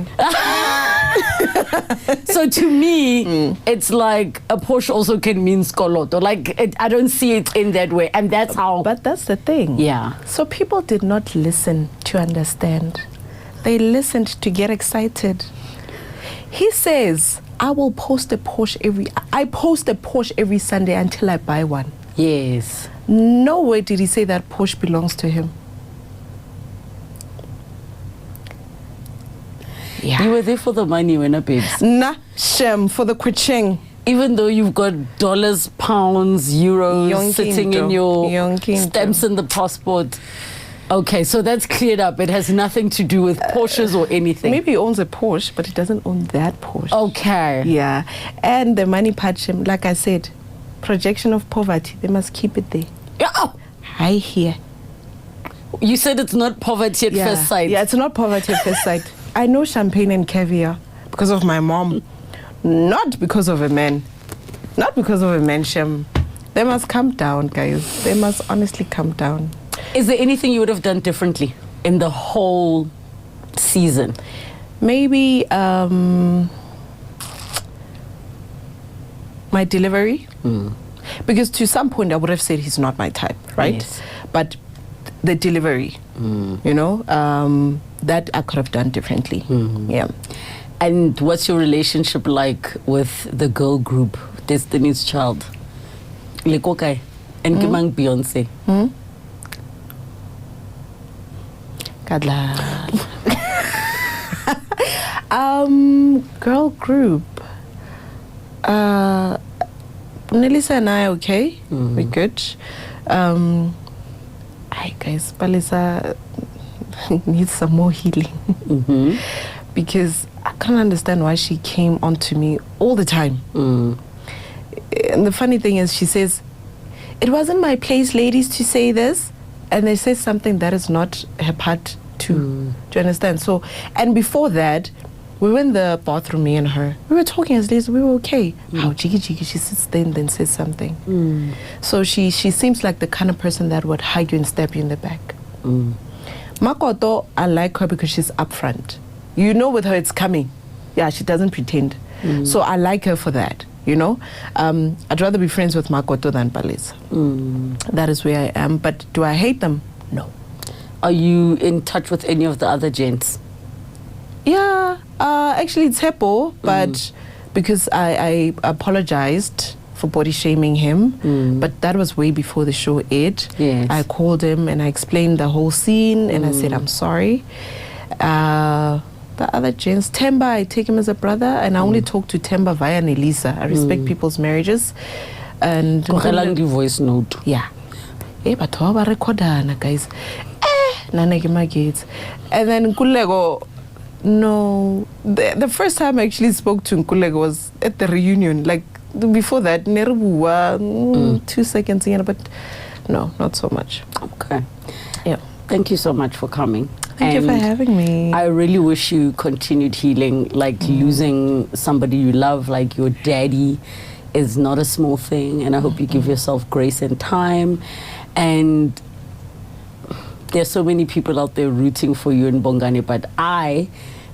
So to me, it's like a Porsche also can mean skoloto. Like, I don't see it in that way. And that's how... But that's the thing. Yeah. So people did not listen to understand. They listened to get excited. He says, I post a Porsche every Sunday until I buy one. Yes. Nowhere did he say that Porsche belongs to him. Yeah. You were there for the money, when babes. Nah, Shem, for the kuching. even though you've got dollars, pounds, euros sitting in your stamps in the passport. Okay, so that's cleared up. It has nothing to do with Porsches or anything. Maybe he owns a Porsche, but he doesn't own that Porsche. Okay. Yeah. And the money patch, like I said, projection of poverty, they must keep it there. Yeah. I hear. You said it's not poverty at first sight. Yeah, it's not poverty at first sight. I know champagne and caviar because of my mom, not because of a man. Not because of a man, Shem. They must come down, guys. They must honestly come down. Is there anything you would have done differently in the whole season? Maybe my delivery. Because to some point I would have said he's not my type, right? Yes. But the delivery, you know, that I could have done differently. Yeah. And what's your relationship like with the girl group, Destiny's Child? Lekokai and Kimang Beyonce. Kadla. Girl group. Nelisa and I okay. We're good. Hi guys, Palisa needs some more healing. Because I can't understand why she came onto me all the time. And the funny thing is, she says, it wasn't my place, ladies, to say this. And they say something that is not her part to understand. So, and before that, we were in the bathroom, me and her. We were talking as ladies, we were okay. How jiggy, she sits there and then says something. So she seems like the kind of person that would hug you and stab you in the back. Makoto, I like her because she's upfront. You know with her it's coming. Yeah, she doesn't pretend. So I like her for that, you know. I'd rather be friends with Makoto than Palis. That is where I am. But do I hate them? No. Are you in touch with any of the other gents? Yeah, actually it's Hepo, but because I apologized for body shaming him, but that was way before the show aired. Yes. I called him and I explained the whole scene and I said, I'm sorry. The other gents, Temba, I take him as a brother, and I only talk to Temba via Nelisa. I respect people's marriages. And the voice note. Yeah. But how recordana, guys? And then Kulego, no. The first time I actually spoke to Nkulego was at the reunion. Like before that, 2 seconds in, but no, not so much. Okay. Yeah. Thank you so much for coming. Thank you for having me. I really wish you continued healing. Like losing somebody you love, like your daddy, is not a small thing. And I hope you give yourself grace and time. And there's so many people out there rooting for you in Bongani, but I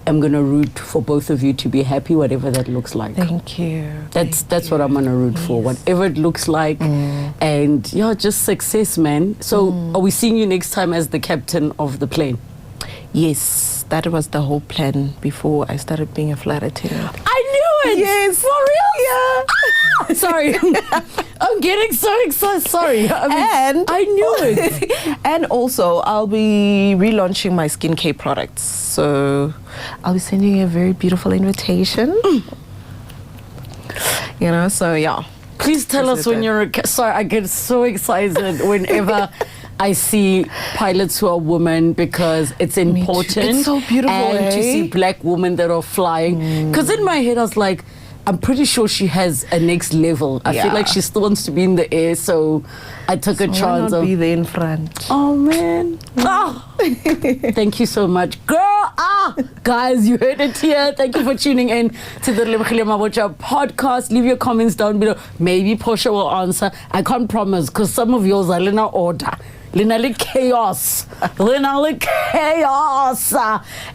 am going to root for both of you to be happy, whatever that looks like. Thank you. That's what I'm going to root for, whatever it looks like. And yeah, just success, man. So are we seeing you next time as the captain of the plane? Yes, that was the whole plan before I started being a flight attendant. I knew it! Yes. For real? Yeah. Sorry. I'm getting so excited. Sorry. I knew it. And also, I'll be relaunching my skincare products. So I'll be sending you a very beautiful invitation. You know, so yeah. Please tell us when you're... Sorry, I get so excited whenever... I see pilots who are women because it's important. It's so beautiful, and to see black women that are flying. Because in my head, I was like, I'm pretty sure she has a next level. I feel like she still wants to be in the air, so I took a chance. Why not be there in front? Oh, man. Thank you so much. Girl, guys, you heard it here. Thank you for tuning in to the Relebogile Mabotja podcast. Leave your comments down below. Maybe Portia will answer. I can't promise because some of yours are in order. Linali chaos.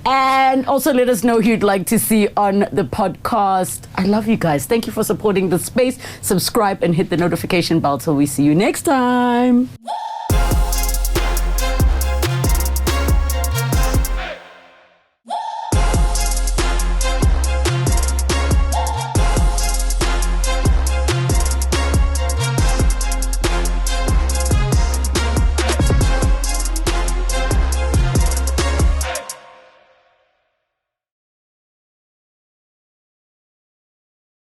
And also let us know who you'd like to see on the podcast. I love you guys. Thank you for supporting the space. Subscribe and hit the notification bell till we see you next time.